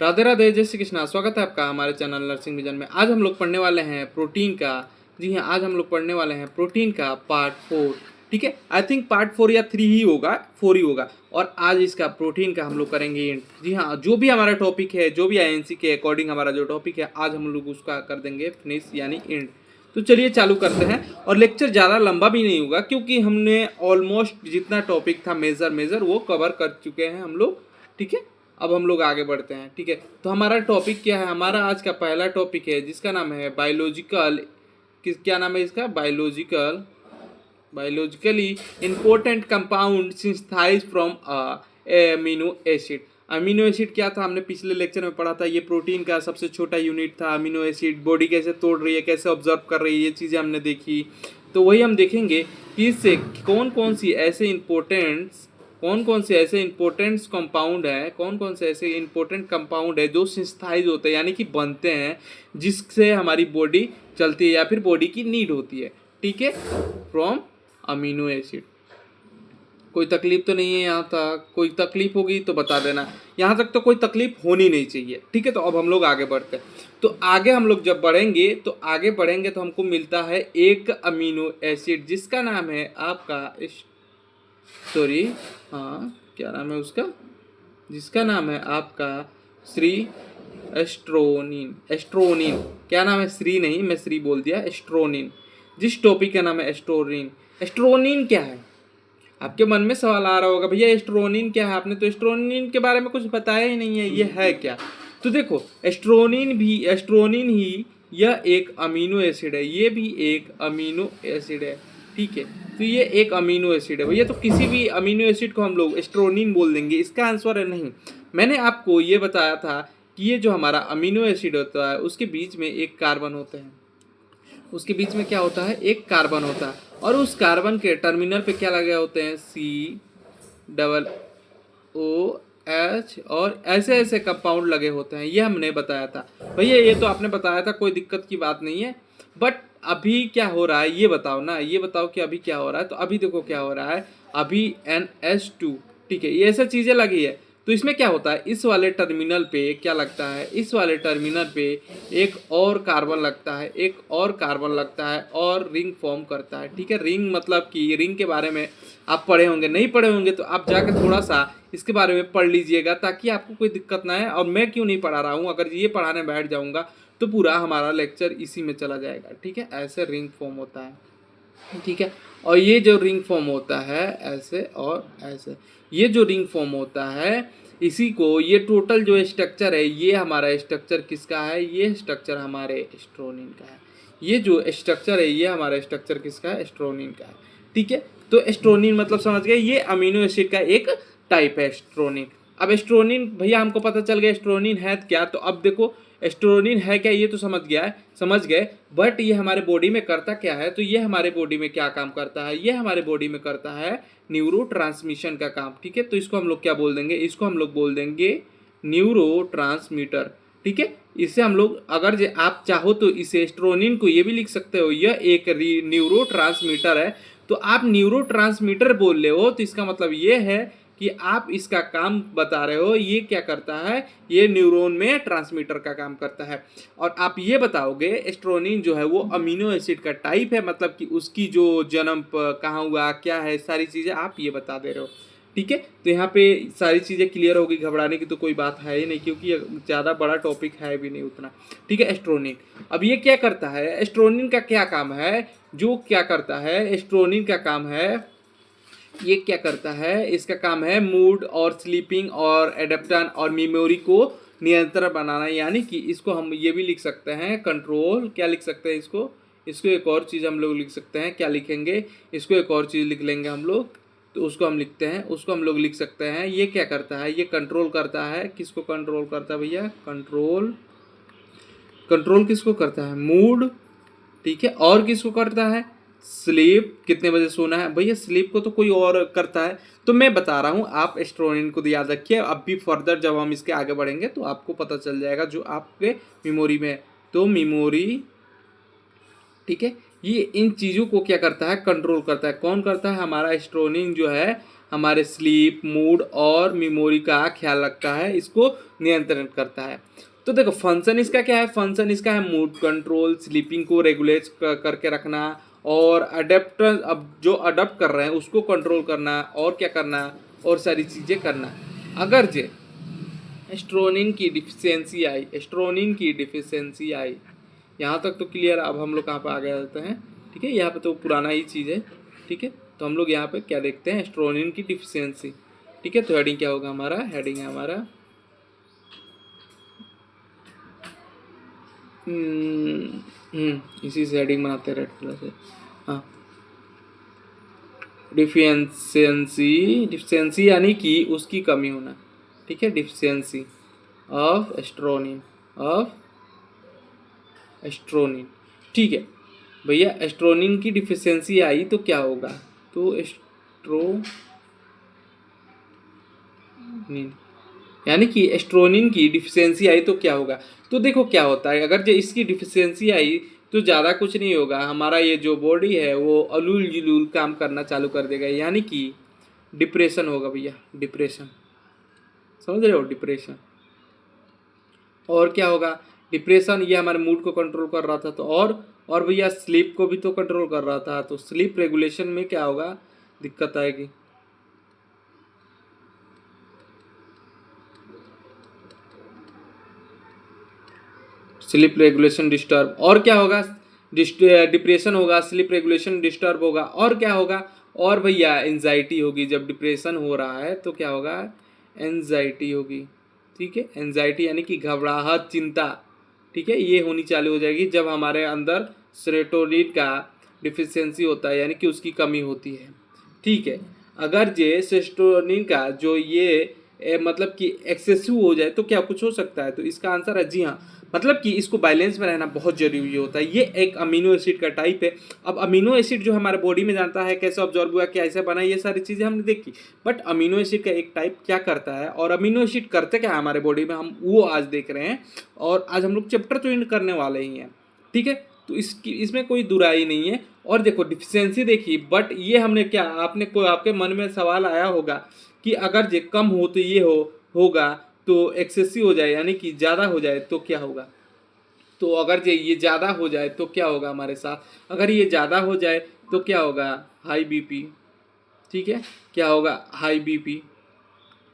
राधे राधे, जय श्री कृष्णा। स्वागत है आपका हमारे चैनल नर्सिंग विजन में। आज हम लोग पढ़ने वाले हैं प्रोटीन का। जी हाँ, आज हम लोग पढ़ने वाले हैं प्रोटीन का पार्ट 4। ठीक है, आई थिंक पार्ट 4 या 3 ही होगा, 4 ही होगा। और आज इसका प्रोटीन का हम लोग करेंगे एंड। जी हाँ, जो भी हमारा टॉपिक है, जो भी आईएनसी के अकॉर्डिंग हमारा जो टॉपिक है, आज हम लोग उसका कर देंगे फिनिश यानी एंड। तो चलिए चालू करते हैं। और लेक्चर ज़्यादा लंबा भी नहीं होगा क्योंकि हमने ऑलमोस्ट जितना टॉपिक था मेजर वो कवर कर चुके हैं हम लोग। ठीक है, अब हम लोग आगे बढ़ते हैं। ठीक है, तो हमारा टॉपिक क्या है? हमारा आज का पहला टॉपिक है जिसका नाम है बायोलॉजिकल। क्या नाम है इसका? Biologically important compound synthesize from amino acid. Amino acid क्या था? हमने पिछले लेक्चर में पढ़ा था। ये प्रोटीन का सबसे छोटा यूनिट था। अमीनो एसिड बॉडी कैसे तोड़ रही है, कैसे ऑब्जर्व कर रही है, ये चीज़ें हमने देखी। तो वही हम देखेंगे कि इससे कौन कौन से ऐसे इंपॉर्टेंट कंपाउंड है जो सिंथेसाइज होते हैं यानी कि बनते हैं, जिससे हमारी बॉडी चलती है या फिर बॉडी की नीड होती है। ठीक है, फ्रॉम अमीनो एसिड। कोई तकलीफ तो नहीं है यहाँ तक? कोई तकलीफ होगी तो बता देना। यहाँ तक तो कोई तकलीफ होनी नहीं चाहिए। ठीक है, तो अब हम लोग आगे बढ़ते हैं। तो आगे हम लोग जब बढ़ेंगे तो हमको मिलता है एक अमीनो एसिड जिसका नाम है आपका सॉरी, हाँ, क्या नाम है उसका? जिसका नाम है आपका श्री एस्ट्रोनिन। एस्ट्रोनिन क्या नाम है? श्री नहीं, मैं श्री बोल दिया। एस्ट्रोनिन, जिस टॉपिक का नाम है एस्ट्रोनिन। एस्ट्रोनिन क्या है? आपके मन में सवाल आ रहा होगा, भैया एस्ट्रोनिन क्या है? आपने तो एस्ट्रोनिन के बारे में कुछ बताया ही नहीं है, ये है क्या? तो देखो, एस्ट्रोनिन ही यह एक अमीनो एसिड है, ये भी एक अमीनो एसिड है। ठीक है, तो ये एक अमीनो एसिड है भैया। तो किसी भी अमीनो एसिड को हम लोग एस्ट्रोनिन बोल देंगे? इसका आंसर है नहीं। मैंने आपको ये बताया था कि ये जो हमारा अमीनो एसिड होता है उसके बीच में एक कार्बन होता है। उसके बीच में क्या होता है? एक कार्बन होता है। और उस कार्बन के टर्मिनल पे क्या लगे होते हैं? COOH और ऐसे ऐसे कंपाउंड लगे होते हैं। ये हमने बताया था भैया, ये तो आपने बताया था, कोई दिक्कत की बात नहीं है। बट अभी क्या हो रहा है ये बताओ ना, ये बताओ कि अभी क्या हो रहा है। तो अभी देखो क्या हो रहा है, अभी NH2। ठीक है, ये ऐसा चीज़ें लगी है। तो इसमें क्या होता है, इस वाले टर्मिनल पे क्या लगता है? इस वाले टर्मिनल पे एक और कार्बन लगता है, एक और कार्बन लगता है और रिंग फॉर्म करता है। ठीक है, रिंग मतलब कि रिंग के बारे में आप पढ़े होंगे, नहीं पढ़े होंगे तो आप जाकर थोड़ा सा इसके बारे में पढ़ लीजिएगा ताकि आपको कोई दिक्कत ना है। और मैं क्यों नहीं पढ़ा रहा हूँ, अगर ये पढ़ाने बैठ जाऊँगा तो पूरा हमारा लेक्चर इसी में चला जाएगा। ठीक है, ऐसे रिंग फॉर्म होता है। ठीक है, और ये जो रिंग फॉर्म होता है ऐसे और ऐसे, ये जो रिंग फॉर्म होता है इसी को, ये टोटल जो स्ट्रक्चर है, ये हमारा स्ट्रक्चर किसका है? ये स्ट्रक्चर हमारे एस्ट्रोनिन का है। ये जो स्ट्रक्चर है ये हमारा स्ट्रक्चर किसका है? एस्ट्रोनिन का है। ठीक है, तो एस्ट्रोनिन मतलब समझ गए, ये अमीनो एसिड का एक टाइप है एस्ट्रोनिन। अब एस्ट्रोनिन भैया हमको पता चल गया एस्ट्रोनिन है क्या। तो अब देखो एस्ट्रोनिन है क्या ये तो समझ गए। बट ये हमारे बॉडी में करता क्या है? तो ये हमारे बॉडी में क्या काम करता है? ये हमारे बॉडी में करता है न्यूरो ट्रांसमिशन का काम। ठीक है, तो इसको हम लोग क्या बोल देंगे? इसको हम लोग बोल देंगे न्यूरो ट्रांसमीटर। ठीक है, इसे हम लोग, अगर आप चाहो तो इसे एस्ट्रोनिन को ये भी लिख सकते हो, यह एक न्यूरो ट्रांसमीटर है। तो आप न्यूरो ट्रांसमीटर बोल रहे हो तो इसका मतलब ये है कि आप इसका काम बता रहे हो। ये क्या करता है? ये न्यूरॉन में ट्रांसमीटर का काम करता है। और आप ये बताओगे एस्ट्रोनिन जो है वो अमीनो एसिड का टाइप है, मतलब कि उसकी जो जन्म कहाँ हुआ, क्या है, सारी चीज़ें आप ये बता दे रहे हो। ठीक है, तो यहाँ पे सारी चीज़ें क्लियर होगी, घबराने की तो कोई बात है ही नहीं क्योंकि ज़्यादा बड़ा टॉपिक है भी नहीं उतना। ठीक है, एस्ट्रोनिन अब ये क्या करता है? एस्ट्रोनिन का क्या काम है? जो क्या करता है एस्ट्रोनिन का काम है, ये क्या करता है? इसका काम है मूड और स्लीपिंग और एडेप्टन और मेमोरी को नियंत्रण बनाना। यानी कि इसको हम ये भी लिख सकते हैं कंट्रोल। क्या लिख सकते हैं इसको एक और चीज़ हम लोग लिख सकते हैं। क्या लिखेंगे? इसको एक और चीज़ लिख लेंगे हम लोग। तो उसको हम लिख सकते हैं ये क्या करता है? ये कंट्रोल करता है। किसको कंट्रोल करता है भैया? कंट्रोल किसको करता है? मूड। ठीक है, और किसको करता है? स्लीप, कितने बजे सोना है। भैया स्लीप को तो कोई और करता है। तो मैं बता रहा हूँ, आप एस्ट्रोनिन को याद रखिए। अब भी फर्दर जब हम इसके आगे बढ़ेंगे तो आपको पता चल जाएगा जो आपके मेमोरी में है। तो मेमोरी, ठीक है, ये इन चीज़ों को क्या करता है, कंट्रोल करता है। कौन करता है, हमारा एस्ट्रोनिन जो है हमारे स्लीप, मूड और मेमोरी का ख्याल रखता है, इसको नियंत्रण करता है। तो देखो फंक्शन इसका क्या है, फंक्शन इसका है मूड कंट्रोल, स्लीपिंग को रेगुलेट करके रखना, और अडेप्टर, अब जो अडप्ट कर रहे हैं उसको कंट्रोल करना, और क्या करना, और सारी चीज़ें करना। अगर जे एस्ट्रोनिन की डिफिशियंसी आई, एस्ट्रोनिन की डिफिशियंसी आई, यहाँ तक तो क्लियर। अब हम लोग कहाँ पर आगे जाते हैं, ठीक है, यहाँ पे तो पुराना ही चीज़ है, ठीक है। तो हम लोग यहाँ पे क्या देखते हैं, एस्ट्रोनिन की डिफिशियंसी, ठीक है। तो हेडिंग क्या होगा हमारा, हेडिंग है हमारा इसी से हेडिंग बनाते हैं रेड कलर से, हाँ। डिफिशियंसी, डिफिशियंसी यानी कि उसकी कमी होना, ठीक है। डिफिशियंसी ऑफ एस्ट्रोनिन, ऑफ एस्ट्रोनिन, ठीक है भैया। एस्ट्रोनिन की डिफिशियंसी आई तो क्या होगा, तो एस्ट्रोनिन यानी कि एस्ट्रोनिन की डिफिशियंसी आई तो क्या होगा। तो देखो क्या होता है, अगर जो इसकी डिफिशियंसी आई तो ज़्यादा कुछ नहीं होगा, हमारा ये जो बॉडी है वो अलूल जुलूल काम करना चालू कर देगा, यानी कि डिप्रेशन होगा भैया, डिप्रेशन, समझ रहे हो, डिप्रेशन। और क्या होगा, डिप्रेशन ये हमारे मूड को कंट्रोल कर रहा था, तो और भैया स्लीप को भी तो कंट्रोल कर रहा था, तो स्लीप रेगुलेशन में क्या होगा, दिक्कत आएगी। स्लीप रेगुलेशन डिस्टर्ब, और क्या होगा, डिप्रेशन होगा, स्लीप रेगुलेशन डिस्टर्ब होगा, और क्या होगा, और भैया एंजाइटी होगी। जब डिप्रेशन हो रहा है तो क्या होगा, एंजाइटी होगी, ठीक है। एंजाइटी यानी कि घबराहट, चिंता, ठीक है, ये होनी चालू हो जाएगी जब हमारे अंदर सेरोटोनिन का डिफिशियंसी होता है, यानी कि उसकी कमी होती है, ठीक है। अगर ये सेरोटोनिन का जो ये मतलब कि एक्सेसिव हो जाए तो क्या कुछ हो सकता है, तो इसका आंसर है जी हाँ। मतलब कि इसको बैलेंस में रहना बहुत जरूरी होता है। ये एक अमीनो एसिड का टाइप है। अब अमीनो एसिड जो हमारे बॉडी में जानता है कैसे ऑब्जॉर्ब हुआ, कैसे बना, ये सारी चीज़ें हमने देखी। बट अमीनो एसिड का एक टाइप क्या करता है, और अमीनो एसिड करते क्या है हमारे बॉडी में, हम वो आज देख रहे हैं। और आज हम लोग चैप्टर तो एंड करने वाले ही हैं, ठीक है। तो इसमें कोई दुराई नहीं है। और देखो डिफिशियंसी देखी, बट ये हमने क्या, आपने कोई, आपके मन में सवाल आया होगा कि अगर ये कम हो तो ये होगा, तो एक्सेसिव हो जाए यानी कि ज़्यादा हो जाए तो क्या होगा। तो अगर ये ज़्यादा हो जाए तो क्या होगा हमारे साथ, अगर ये ज़्यादा हो जाए तो क्या होगा, हाई बीपी, ठीक है, क्या होगा, हाई बीपी।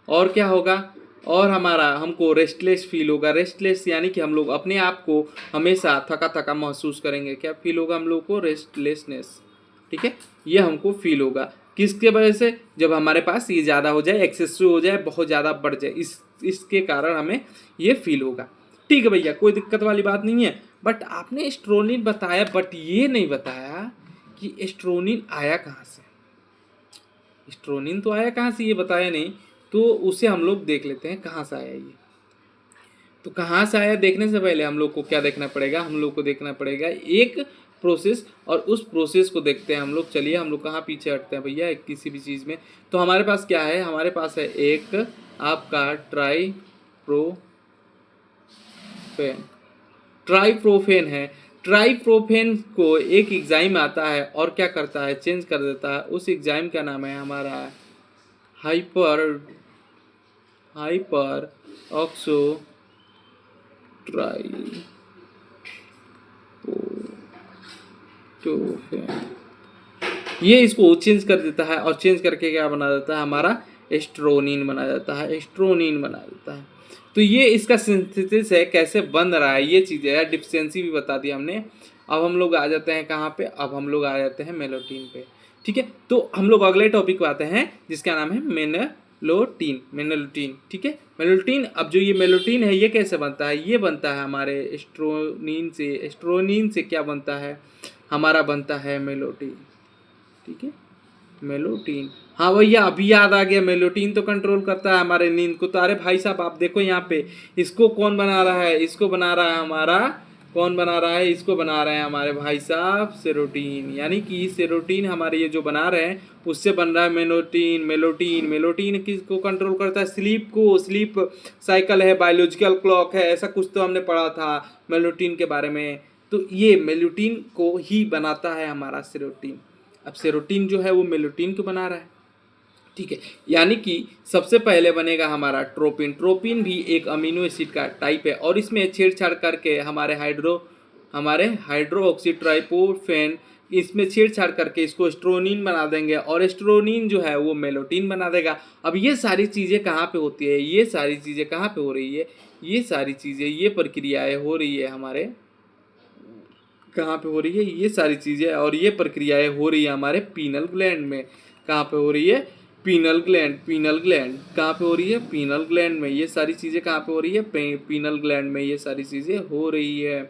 और क्या होगा, और हमारा हमको रेस्टलेस फील होगा। रेस्टलेस यानी कि हम लोग अपने आप को हमेशा थका थका महसूस करेंगे। क्या फील होगा हम लोग को, रेस्टलेसनेस, ठीक है, ये हमको फील होगा। किसके वजह से, जब हमारे पास ये ज़्यादा हो जाए, एक्सेसिव हो जाए, बहुत ज़्यादा बढ़ जाए, इसके कारण हमें ये फील होगा, ठीक है भैया, कोई दिक्कत वाली बात नहीं है। बट आपने एस्ट्रोनिन बताया, बट ये नहीं बताया कि एस्ट्रोनिन आया कहाँ से। एस्ट्रोनिन तो आया कहाँ से ये बताया नहीं, तो उसे हम लोग देख लेते हैं कहाँ से आया ये। तो कहाँ से आया देखने से पहले हम लोग को क्या देखना पड़ेगा, हम लोग को देखना पड़ेगा एक प्रोसेस, और उस प्रोसेस को देखते हैं हम लोग। चलिए हम लोग कहाँ पीछे हटते हैं भैया, किसी भी चीज़ में। तो हमारे पास क्या है, हमारे पास है एक आपका ट्राइप्रोफेन है। ट्राइप्रोफेन को एक एंजाइम आता है और क्या करता है, चेंज कर देता है। उस एंजाइम का नाम है हमारा हाइपर ऑक्सो ट्राइप्रोफेन, ये इसको चेंज कर देता है, और चेंज करके क्या बना देता है, हमारा एस्ट्रोनिन बना जाता है, एस्ट्रोनिन बना देता है। तो ये इसका सिंथेसिस है, कैसे बन रहा है ये चीज़ है। डिफिशियंसी भी बता दी हमने। अब हम लोग आ जाते हैं कहाँ पे, अब हम लोग आ जाते हैं मेलोटीन पे, ठीक है। तो हम लोग अगले टॉपिक पे आते हैं जिसका नाम है मेलोटीन, ठीक है। मेलोटीन, अब जो ये मेलोटीन है ये कैसे बनता है, ये बनता है हमारे एस्ट्रोनिन से। एस्ट्रोनिन से क्या बनता है, हमारा बनता है मेलोटीन, ठीक है, मेलोटीन। हाँ भैया अभी याद आ गया, मेलोटीन तो कंट्रोल करता है हमारे नींद को। तो अरे भाई साहब आप देखो यहाँ पे, इसको कौन बना रहा है, इसको बना रहा है हमारा, कौन बना रहा है, इसको बना रहे हैं हमारे भाई साहब सेरोटीन। यानी कि सेरोटीन हमारे ये जो बना रहे हैं उससे बन रहा है मेलोटीन। मेलोटीन किसको कंट्रोल करता है, स्लीप को। स्लीप साइकिल है, बायोलॉजिकल क्लॉक है, ऐसा कुछ तो हमने पढ़ा था मेलोटीन के बारे में। तो ये मेलेटोनिन को ही बनाता है हमारा सेरोटीन। अब सेरोटीन जो है वो मेलेटोनिन को बना रहा है, ठीक है। यानी कि सबसे पहले बनेगा हमारा ट्रोपिन। ट्रोपिन भी एक अमीनो एसिड का टाइप है और इसमें छेड़छाड़ करके हमारे हाइड्रोक्सी ट्राइपोफेन इसमें छेड़छाड़ करके इसको एस्ट्रोनिन बना देंगे और एस्ट्रोनिन जो है वो मेलेटोनिन बना देगा। अब ये सारी चीज़ें कहाँ पे होती है, ये सारी चीज़ें कहाँ पे हो रही है, ये सारी चीज़ें, ये प्रक्रियाएं हो रही है हमारे कहाँ पे हो रही है, ये सारी चीज़ें और ये प्रक्रियाएं हो रही है हमारे पीनल ग्लैंड में। कहाँ पे हो रही है, पीनल ग्लैंड। पीनल ग्लैंड कहाँ पे हो रही है, पीनल ग्लैंड में। ये सारी चीज़ें कहाँ पे हो रही है, पीनल ग्लैंड में ये सारी चीज़ें हो रही है।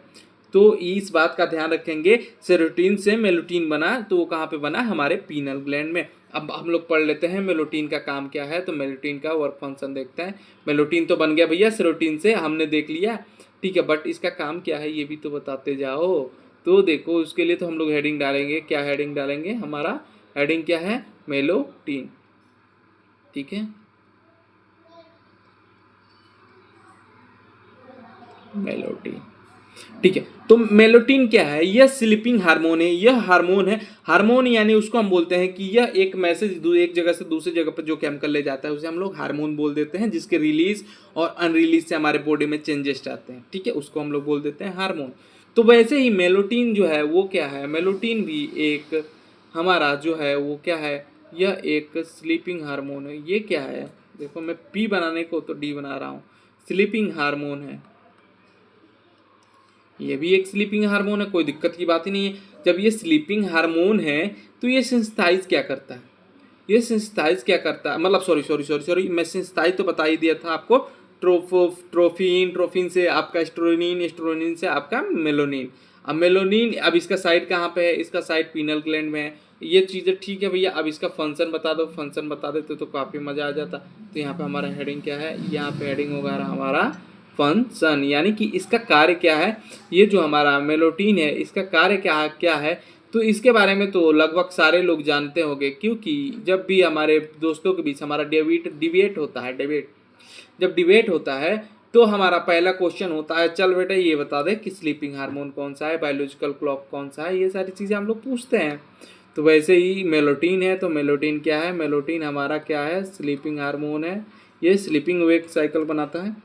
तो इस बात का ध्यान रखेंगे, सेरोटीन से मेलेटोनिन बना तो वो कहाँ पे बना, हमारे पीनल ग्लैंड में। अब हम लोग पढ़ लेते हैं मेलेटोनिन का काम क्या है। तो मेलेटोनिन का वर्क फंक्शन देखते हैं। मेलेटोनिन तो बन गया भैया सेरोटीन से, हमने देख लिया, ठीक है, बट इसका काम क्या है ये भी तो बताते जाओ। तो देखो उसके लिए तो हम लोग हेडिंग डालेंगे। क्या हेडिंग डालेंगे, हमारा हेडिंग क्या है, मेलेटोनिन, ठीक है, मेलेटोनिन, ठीक है। तो मेलेटोनिन क्या है, यह स्लीपिंग हार्मोन है, यह हार्मोन है। हार्मोन यानी उसको हम बोलते हैं कि यह एक मैसेज एक जगह से दूसरी जगह पर जो केमिकल ले जाता है उसे हम लोग हार्मोन बोल देते हैं, जिसके रिलीज और अनरिलीज से हमारे बॉडी में चेंजेस आते हैं, ठीक है, उसको हम लोग बोल देते हैं हार्मोन। तो वैसे ही मेलेटोनिन जो है वो क्या है, मेलेटोनिन भी एक हमारा जो है वो क्या है, यह एक स्लीपिंग हार्मोन है। ये क्या है, देखो मैं पी बनाने को तो डी बना रहा हूँ, स्लीपिंग हार्मोन है। ये भी एक स्लीपिंग हार्मोन है, कोई दिक्कत की बात ही नहीं है। जब ये स्लीपिंग हार्मोन है तो ये सिंथेसाइज क्या करता है, ये सिंथेसाइज क्या करता है, मतलब सॉरी सॉरी सॉरी सॉरी मैं सिंथेसाइज तो बता ही दिया था आपको। ट्रोफिन से आपका एस्ट्रोनिन, एस्ट्रोनिन से आपका मेलोनिन। अब मेलोनिन, अब इसका साइड कहाँ पे है, इसका साइड पीनल ग्लैंड में है। ये चीज़ें ठीक है भैया। अब इसका फंक्शन बता दो, फंक्शन बता देते तो काफ़ी मज़ा आ जाता। तो यहाँ पे हमारा हेडिंग क्या है, यहाँ पे हेडिंग होगा हमारा फंक्शन, यानी कि इसका कार्य क्या है। ये जो हमारा मेलेटोनिन है इसका कार्य क्या क्या है, तो इसके बारे में तो लगभग सारे लोग जानते होंगे, क्योंकि जब भी हमारे दोस्तों के बीच हमारा डिबेट होता है, जब डिबेट होता है तो हमारा पहला क्वेश्चन होता है, चल बेटा ये बता दे कि स्लीपिंग हार्मोन कौन सा है, बायोलॉजिकल क्लॉक कौन सा है, ये सारी चीज़ें हम लोग पूछते हैं। तो वैसे ही मेलेटोनिन है, तो मेलेटोनिन क्या है, मेलेटोनिन हमारा क्या है, स्लीपिंग हार्मोन है। ये स्लीपिंग वेक साइकिल बनाता है,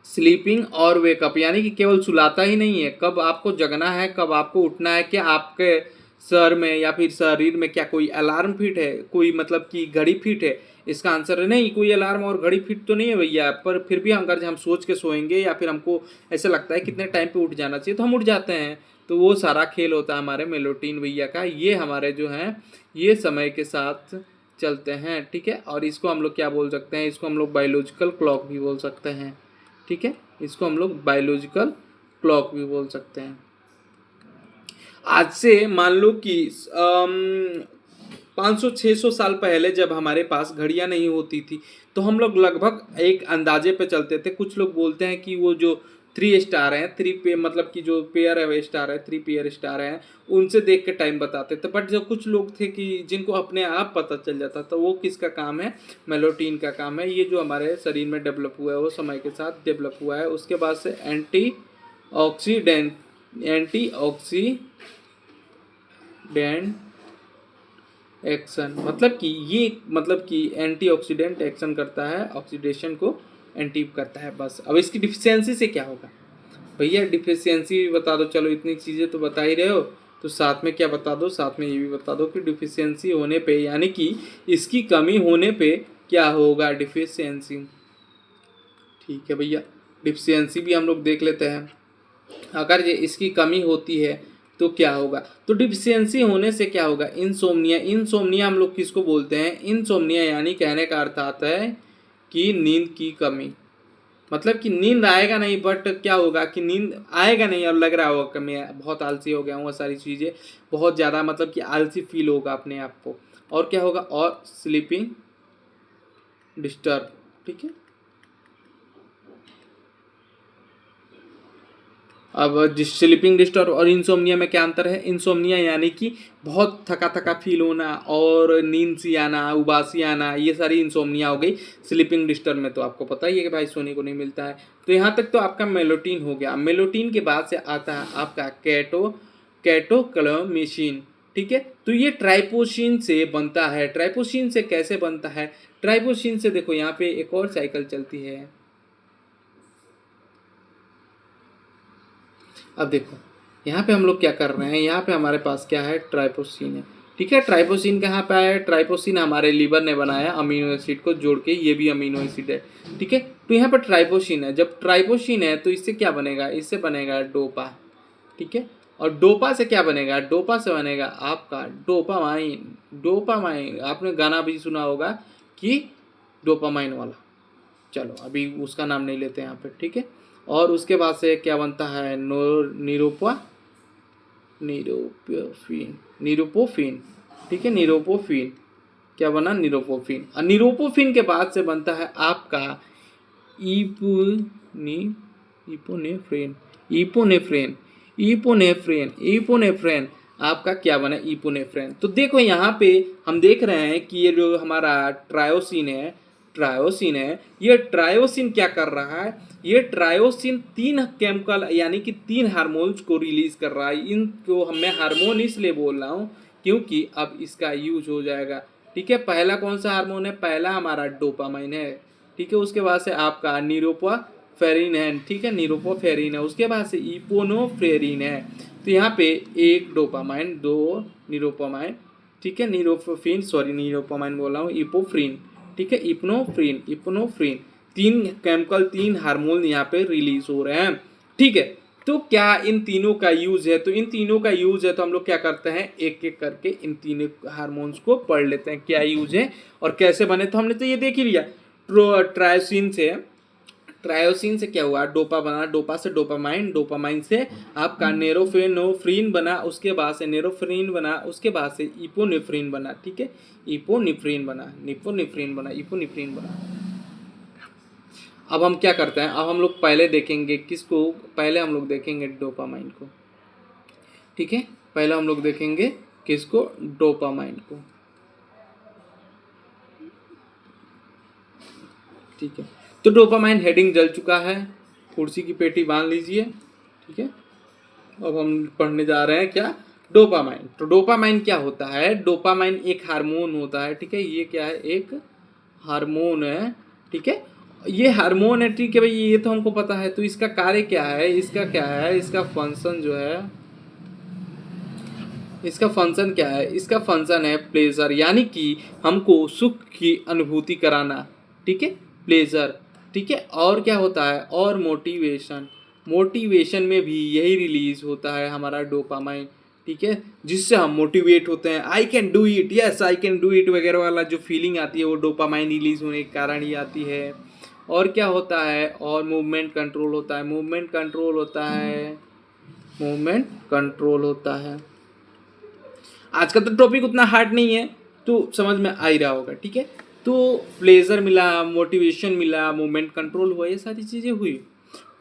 स्लीपिंग और वेकअप, यानी कि केवल सुलाता ही नहीं है, कब आपको जगना है, कब आपको उठना है, क्या आपके सर में या फिर शरीर में क्या कोई अलार्म फिट है, कोई मतलब कि घड़ी फिट है। इसका आंसर है नहीं, कोई अलार्म और घड़ी फिट तो नहीं है भैया, पर फिर भी हम अगर हम सोच के सोएंगे या फिर हमको ऐसा लगता है कितने टाइम पे उठ जाना चाहिए तो हम उठ जाते हैं। तो वो सारा खेल होता है हमारे मेलेटोनिन भैया का। ये हमारे जो हैं ये समय के साथ चलते हैं, ठीक है। और इसको हम लोग क्या बोल सकते हैं, इसको हम लोग बायोलॉजिकल क्लॉक भी बोल सकते हैं, ठीक है, इसको हम लोग बायोलॉजिकल क्लॉक भी बोल सकते हैं। आज से मान लो कि 500-600 साल पहले जब हमारे पास घड़ियां नहीं होती थी तो हम लोग लगभग एक अंदाजे पे चलते थे। कुछ लोग बोलते हैं कि वो जो 3 स्टार हैं, थ्री पे मतलब कि जो पेयर है स्टार है, 3 पेयर स्टार हैं, उनसे देख के टाइम बताते थे। बट जो कुछ लोग थे कि जिनको अपने आप पता चल जाता था, वो किसका काम है, मेलेटोनिन का काम है। ये जो हमारे शरीर में डेवलप हुआ है वो समय के साथ डेवलप हुआ है। उसके बाद से एंटीऑक्सीडेंट एक्शन, मतलब कि ये मतलब कि एंटीऑक्सीडेंट एक्शन करता है, ऑक्सीडेशन को एंटी करता है। बस अब इसकी डिफिशियंसी से क्या होगा भैया, डिफिशियंसी भी बता दो। चलो इतनी चीज़ें तो बता ही रहे हो तो साथ में क्या बता दो, साथ में ये भी बता दो कि डिफिशियंसी होने पे यानी कि इसकी कमी होने पे क्या होगा, डिफिशियंसी, ठीक है भैया। डिफिशियंसी भी हम लोग देख लेते हैं, अगर ये इसकी कमी होती है तो क्या होगा। तो डिफिशियंसी होने से क्या होगा, इंसोम्निया। इंसोम्निया हम लोग किसको बोलते हैं, इंसोम्निया यानी कहने का अर्थ आता है कि नींद की कमी, मतलब कि नींद आएगा नहीं, बट क्या होगा कि नींद आएगा नहीं और लग रहा होगा कि मैं बहुत आलसी हो गया हूँ, सारी चीज़ें बहुत ज़्यादा मतलब कि आलसी फील होगा अपने आप को। और क्या होगा, और स्लीपिंग डिस्टर्ब, ठीक है। अब जिस स्लीपिंग डिस्टर्ब और इंसोम्निया में क्या अंतर है? इंसोम्निया यानी कि बहुत थका थका फील होना और नींद सी आना, उबासी आना, ये सारी इंसोम्निया हो गई। स्लीपिंग डिस्टर्ब में तो आपको पता ही है कि भाई सोने को नहीं मिलता है। तो यहाँ तक तो आपका मेलोटीन हो गया। मेलोटीन के बाद से आता है आपका कैटोक्लोमिसिन, ठीक है। तो ये ट्राइपोसिन से बनता है। ट्राइपोसिन से कैसे बनता है? ट्राइपोसिन से देखो यहाँ पे एक और साइकिल चलती है। अब देखो यहाँ पे हम लोग क्या कर रहे हैं, यहाँ पे हमारे पास क्या है? ट्राइपोसिन है, ठीक है। ट्राइपोसिन कहाँ पे आया है? ट्राइपोसिन हमारे लीवर ने बनाया अमीनो एसिड को जोड़ के, ये भी अमीनो एसिड है, ठीक है। तो यहाँ पर ट्राइपोसिन है। जब ट्राइपोसिन है तो इससे क्या बनेगा? इससे बनेगा डोपा, ठीक है। और डोपा से क्या बनेगा? डोपा से बनेगा आपका डोपामाइन। डोपामाइन आपने गाना भी सुना होगा कि डोपामाइन वाला। चलो अभी उसका नाम नहीं लेते यहाँ पे, ठीक है। और उसके बाद से क्या बनता है? निरोपोफिन, ठीक है। निरोपोफिन क्या बना? निरोपोफिन। और निरोपोफिन के बाद से बनता है आपका इपोनी इपोनेफ्रेन इपोनेफ्रेन इपोनेफ्रेन इपोनेफ्रेन आपका क्या बना? इपोनेफ्रेन। तो देखो यहाँ पे हम देख रहे हैं कि ये जो हमारा ट्रायोसिन है, ये ट्रायोसिन क्या कर रहा है? ये ट्रायोसिन 3 केमिकल यानी कि 3 हार्मोन्स को रिलीज कर रहा है। इनको मैं हार्मोन इसलिए बोल रहा हूँ क्योंकि अब इसका यूज हो जाएगा, ठीक है। पहला कौन सा हार्मोन है? पहला हमारा डोपामाइन है, ठीक है। उसके बाद से आपका नीरोपोफेरिन है, ठीक है। नीरोपोफेरिन है। उसके बाद से इपोनोफ्रेरिन है। तो यहाँ पे एक डोपामाइन, 2 नीरोपोमाइन, ठीक है। नीरोपोमाइन बोल रहा हूँ, इपोफ्रीन, ठीक है। इप्नोफ्रीन 3 केमिकल 3 हार्मोन यहाँ पे रिलीज हो रहे हैं, ठीक है। तो क्या इन तीनों का यूज है? तो इन तीनों का यूज है तो हम लोग क्या करते हैं, एक एक करके इन तीनों हार्मोन्स को पढ़ लेते हैं क्या यूज है और कैसे बने। तो हमने तो ये देख ही लिया। ट्रायोसिन से क्या हुआ? डोपा बना, डोपा से डोपामाइन, डोपामाइन से आपका नेरोफेनोफ्रीन बना, उसके बाद से नेरोफ्रीन बना, उसके बाद से इपोनेफ्रीन बना, ठीक है। इपोनेफ्रीन बना। अब हम क्या करते हैं? अब हम लोग पहले देखेंगे किसको? पहले हम लोग देखेंगे डोपामाइन को, ठीक है। पहले हम लोग देखेंगे किसको? डोपामाइन को, ठीक है। तो डोपामाइन हेडिंग जल चुका है, कुर्सी की पेटी बांध लीजिए, ठीक है। अब हम पढ़ने जा रहे हैं क्या? डोपामाइन। तो डोपामाइन क्या होता है? डोपामाइन एक हार्मोन होता है, ठीक है। ये क्या है? एक हार्मोन है, ठीक है। ये हार्मोन है, ठीक है भाई, ये तो हमको पता है। तो इसका कार्य क्या है? इसका क्या है? इसका फंक्शन जो है, इसका फंक्शन क्या है? इसका फंक्शन है प्लेजर, यानी कि हमको सुख की अनुभूति कराना, ठीक है। प्लेजर, ठीक है। और क्या होता है? और मोटिवेशन। मोटिवेशन में भी यही रिलीज होता है हमारा डोपामाइन, ठीक है। जिससे हम मोटिवेट होते हैं, I can do it, yes I can do it वगैरह वाला जो फीलिंग आती है वो डोपामाइन रिलीज होने के कारण ही आती है। और क्या होता है? और मूवमेंट कंट्रोल होता है। मूवमेंट कंट्रोल होता है। आज का तो टॉपिक उतना हार्ड नहीं है, तो समझ में आ ही रहा होगा, ठीक है। तो प्लेजर मिला, मोटिवेशन मिला, मूवमेंट कंट्रोल हुआ, ये सारी चीज़ें हुई।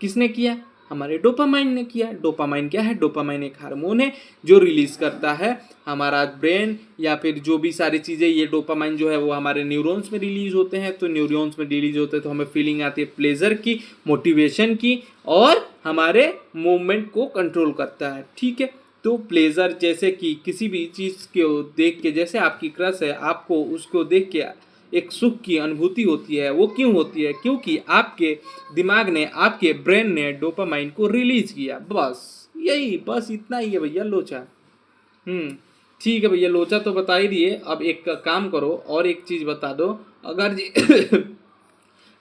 किसने किया? हमारे डोपामाइन ने किया। डोपामाइन क्या है? डोपामाइन एक हार्मोन है जो रिलीज करता है हमारा ब्रेन या फिर जो भी सारी चीज़ें। ये डोपामाइन जो है वो हमारे न्यूरॉन्स में रिलीज होते हैं। तो न्यूरॉन्स में रिलीज होते हैं तो हमें फीलिंग आती है प्लेजर की, मोटिवेशन की, और हमारे मूवमेंट को कंट्रोल करता है, ठीक है। तो प्लेजर जैसे कि किसी भी चीज़ को देख के, जैसे आपकी क्रश है, आपको उसको देख के एक सुख की अनुभूति होती है। वो क्यों होती है? क्योंकि आपके दिमाग ने, आपके ब्रेन ने डोपामाइन को रिलीज किया। बस यही, बस इतना ही है भैया लोचा। ठीक है भैया, लोचा तो बता ही दिए। अब एक काम करो और एक चीज़ बता दो, अगर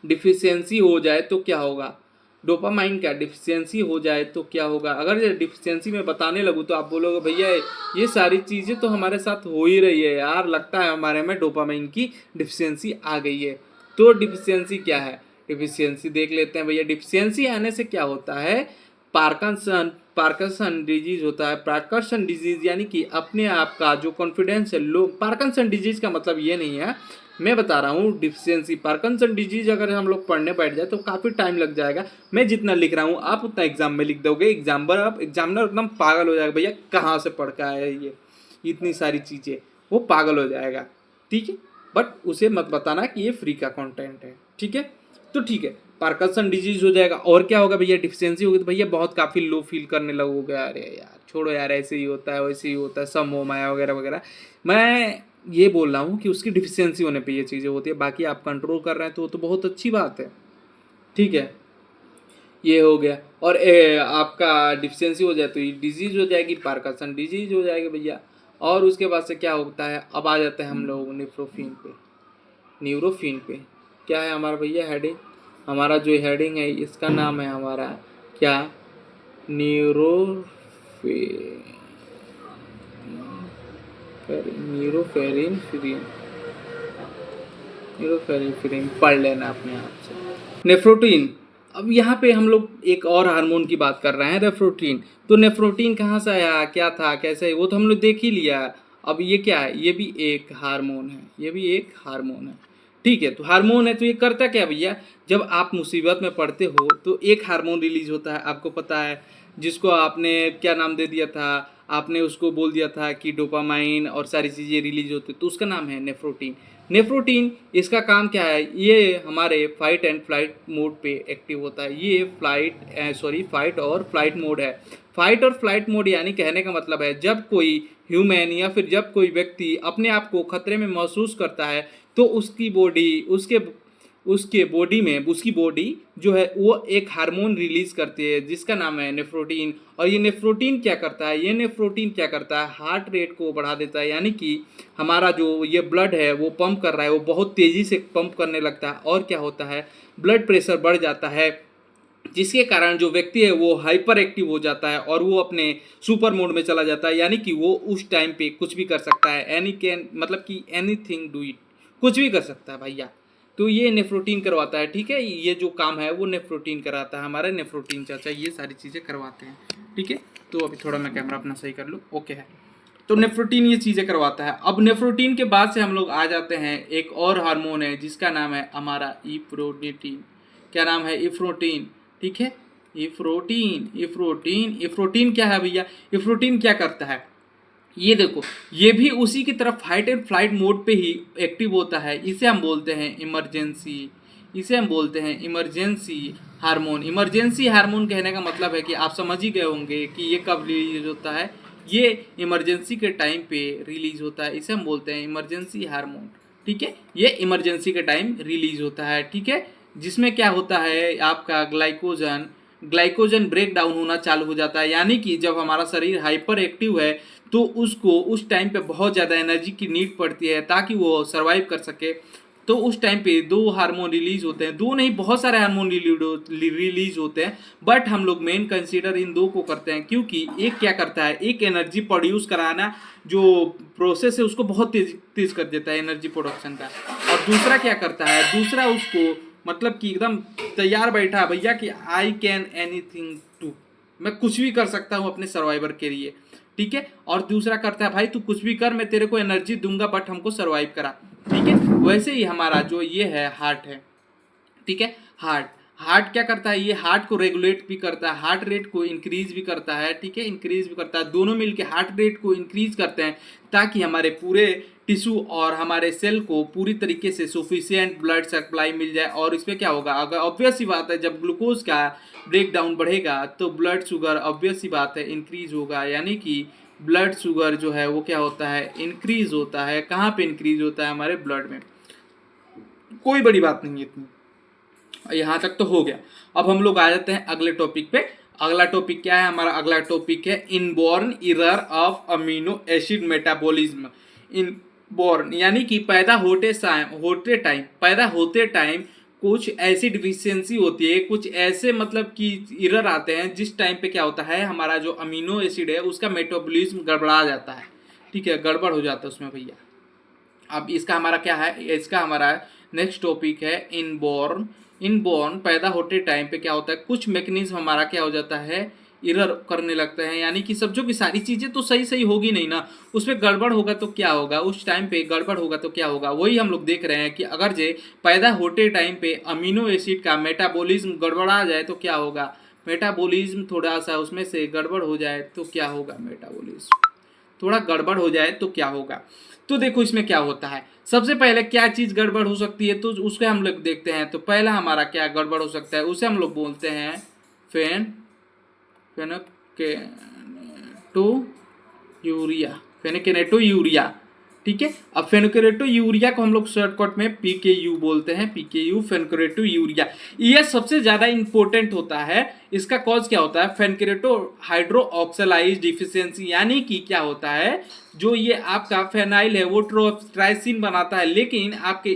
डिफिशियंसी हो जाए तो क्या होगा? डोपामाइन का डिफिशियंसी हो जाए तो क्या होगा? अगर ये डिफिशियंसी में बताने लगूँ तो आप बोलोगे भैया ये सारी चीज़ें तो हमारे साथ हो ही रही है यार, लगता है हमारे में डोपामाइन की डिफिशियंसी आ गई है। तो डिफिशियंसी क्या है? डिफिशियंसी देख लेते हैं भैया। डिफिशियंसी आने से क्या होता है? पार्किंसन डिजीज होता है। पार्किंसन डिजीज यानी कि अपने आप का जो कॉन्फिडेंस है लो। पार्किंसन डिजीज का मतलब ये नहीं है, मैं बता रहा हूँ डिफिशियंसी पार्किंसन डिजीज अगर हम लोग पढ़ने बैठ जाए तो काफ़ी टाइम लग जाएगा। मैं जितना लिख रहा हूँ आप उतना एग्जाम में लिख दोगे, एग्जामिनर एकदम पागल हो जाएगा, भैया कहाँ से पढ़ के आया ये इतनी सारी चीज़ें, वो पागल हो जाएगा। ठीक है, बट उसे मत बताना कि ये फ्री का कंटेंट है। ठीक है, तो ठीक है, पार्किंसन डिजीज हो जाएगा। और क्या होगा भैया, डिफिशियंसी होगी तो भैया बहुत काफ़ी लो फील करने लगोगे, अरे यार छोड़ो यार ऐसे ही होता है वैसे ही होता है, सम हो माया वगैरह वगैरह। मैं ये बोल रहा हूँ कि उसकी डिफिशियंसी होने पे ये चीज़ें होती है, बाकी आप कंट्रोल कर रहे हैं तो वो तो बहुत अच्छी बात है। ठीक है, ये हो गया। और आपका डिफिशियंसी हो जाए तो ये डिजीज हो जाएगी, पार्किंसन डिजीज हो जाएगी भैया। और उसके बाद से क्या होता है, अब आ जाते हैं हम लोग नेफ्रोफिन पे, न्यूरोफिन पे। क्या है हमारा भैया हेडिंग, हमारा जो हेडिंग है इसका नाम है हमारा क्या, न्यूरोफे न्यूरोफेरिन फ्रीन, न्यूरोफेरिन फ्रीन पढ़ लेना अपने आप से। नेफ्रोटीन, अब यहाँ पे हम लोग एक और हार्मोन की बात कर रहे हैं, नेफ्रोटीन। तो नेफ्रोटीन कहाँ से आया, क्या था, कैसे, वो तो हम लोग देख ही लिया। अब ये क्या है, ये भी एक हार्मोन है, ये भी एक हार्मोन है। ठीक है, तो हार्मोन है तो ये करता क्या भैया, जब आप मुसीबत में पड़ते हो तो एक हार्मोन रिलीज होता है, आपको पता है, जिसको आपने क्या नाम दे दिया था, आपने उसको बोल दिया था कि डोपामाइन और सारी चीज़ें रिलीज होती, तो उसका नाम है नेफ्रोटीन। नेफ्रोटीन, इसका काम क्या है, ये हमारे फाइट एंड फ्लाइट मोड पे एक्टिव होता है। ये फाइट और फ्लाइट मोड है। फाइट और फ्लाइट मोड यानी कहने का मतलब है जब कोई ह्यूमन या फिर जब कोई व्यक्ति अपने आप को खतरे में महसूस करता है तो उसकी बॉडी उसके बॉडी में उसकी बॉडी जो है वो एक हार्मोन रिलीज करती है जिसका नाम है नेफ्रोटीन। और ये नेफ्रोटीन क्या करता है, ये नेफ्रोटीन क्या करता है, हार्ट रेट को बढ़ा देता है, यानी कि हमारा जो ये ब्लड है वो पंप कर रहा है वो बहुत तेज़ी से पंप करने लगता है। और क्या होता है, ब्लड प्रेशर बढ़ जाता है, जिसके कारण जो व्यक्ति है वो हाइपर एक्टिव हो जाता है और वो अपने सुपर मोड में चला जाता है, यानी कि वो उस टाइम पे कुछ भी कर सकता है, एनी कैन मतलब कि एनीथिंग डू इट, कुछ भी कर सकता है भैया। तो ये नेफ्रोटीन करवाता है। ठीक है, ये जो काम है वो नेफ्रोटीन कराता है, हमारा नेफ्रोटीन चाचा ये सारी चीज़ें करवाते हैं। ठीक है, तो अभी थोड़ा मैं कैमरा अपना सही कर लूँ, ओके है। तो नेफ्रोटीन ये चीज़ें करवाता है। अब नेफ्रोटीन के बाद से हम लोग आ जाते हैं, एक और हार्मोन है जिसका नाम है हमारा इफ्रोनिटीन। क्या नाम है, इफ्रोटीन। ठीक है, इफ्रोटीन क्या है भैया, इफ्रोटीन क्या करता है, ये देखो, ये भी उसी की तरफ फाइट एंड फ्लाइट मोड पे ही एक्टिव होता है। इसे हम बोलते हैं इमरजेंसी हार्मोन। इमरजेंसी हार्मोन कहने का मतलब है कि आप समझ ही गए होंगे कि ये कब रिलीज होता है, ये इमरजेंसी के टाइम पे रिलीज होता है, इसे हम बोलते हैं इमरजेंसी हार्मोन। ठीक है, ये इमरजेंसी के टाइम रिलीज होता है। ठीक है, जिसमें क्या होता है, आपका ग्लाइकोजन ब्रेक डाउन होना चालू हो जाता है, यानी कि जब हमारा शरीर हाइपर एक्टिव है तो उसको उस टाइम पे बहुत ज़्यादा एनर्जी की नीड पड़ती है ताकि वो सर्वाइव कर सके। तो उस टाइम पे दो हार्मोन रिलीज होते हैं, दो नहीं बहुत सारे हार्मोन रिलीज होते हैं, बट हम लोग मेन कंसीडर इन दो को करते हैं क्योंकि एक क्या करता है, एक एनर्जी प्रोड्यूस कराना जो प्रोसेस है उसको बहुत तेज कर देता है एनर्जी प्रोडक्शन का, और दूसरा क्या करता है, दूसरा उसको मतलब कि एकदम तैयार बैठा भैया कि आई कैन एनीथिंग टू, मैं कुछ भी कर सकता हूँ अपने सर्वाइवर के लिए। ठीक है, और दूसरा करता है भाई तू कुछ भी कर, मैं तेरे को एनर्जी दूंगा बट हमको सर्वाइव करा। ठीक है, वैसे ही हमारा जो ये है हार्ट है। ठीक है, हार्ट क्या करता है, ये हार्ट को रेगुलेट भी करता है, हार्ट रेट को इंक्रीज भी करता है। ठीक है, इंक्रीज भी करता है, दोनों मिलके हार्ट रेट को इंक्रीज करते हैं ताकि हमारे पूरे टिश्यू और हमारे सेल को पूरी तरीके से सुफिशियंट ब्लड सप्लाई मिल जाए। और इसमें क्या होगा, अगर ऑब्वियस सी बात है जब ग्लूकोज का ब्रेक डाउन बढ़ेगा तो ब्लड शुगर ऑब्वियस सी बात है इंक्रीज होगा, यानी कि ब्लड शुगर जो है वो क्या होता है, इंक्रीज होता है। कहाँ पे इंक्रीज होता है, हमारे ब्लड में। कोई बड़ी बात नहीं है इतनी, यहाँ तक तो हो गया। अब हम लोग आ जाते हैं अगले टॉपिक पे। अगला टॉपिक क्या है, हमारा अगला टॉपिक है inborn error of amino acid metabolism. Inborn यानी कि पैदा होते टाइम कुछ ऐसी डिफिशियंसी होती है, कुछ ऐसे मतलब कि एरर आते हैं जिस टाइम पे क्या होता है, हमारा जो अमीनो एसिड है उसका मेटाबॉलिज्म गड़बड़ा जाता है। ठीक है, गड़बड़ हो जाता है उसमें भैया। अब इसका हमारा क्या है, इसका हमारा नेक्स्ट टॉपिक है इनबॉर्न। इनबॉर्न पैदा होते टाइम पे क्या होता है, कुछ मैकेनिज्म हमारा क्या हो जाता है, एरर करने लगते हैं, यानी कि समझो कि सारी चीज़ें तो सही सही होगी नहीं ना, उसमें गड़बड़ होगा तो क्या होगा, उस टाइम पे गड़बड़ होगा तो क्या होगा। वही हम लोग देख रहे हैं कि अगर जे पैदा होते टाइम पे अमीनो एसिड का मेटाबॉलिज्म गड़बड़ा जाए तो क्या होगा, मेटाबॉलिज्म थोड़ा सा उसमें से गड़बड़ हो जाए तो क्या होगा, मेटाबॉलिज्म थोड़ा गड़बड़ हो जाए तो क्या होगा। तो देखो इसमें क्या होता है, सबसे पहले क्या चीज़ गड़बड़ हो सकती है तो उसको हम लोग देखते हैं। तो पहला हमारा क्या गड़बड़ हो सकता है, उसे हम लोग बोलते हैं फेन फेनोकेनेटो यूरिया, फेनोकेनेटो यूरिया। ठीक है, अब फेनोकेनेटो यूरिया को हम लोग शॉर्टकट में PKU बोलते हैं, PKU फेनोकेनेटो यूरिया। ये सबसे ज़्यादा इंपॉर्टेंट होता है। इसका कॉज क्या होता है, फेनोकेनेटो हाइड्रो ऑक्सलाइज डिफिशियंसी, यानी कि क्या होता है, जो ये आपका फेनाइल है वो ट्राइसिन बनाता है, लेकिन आपके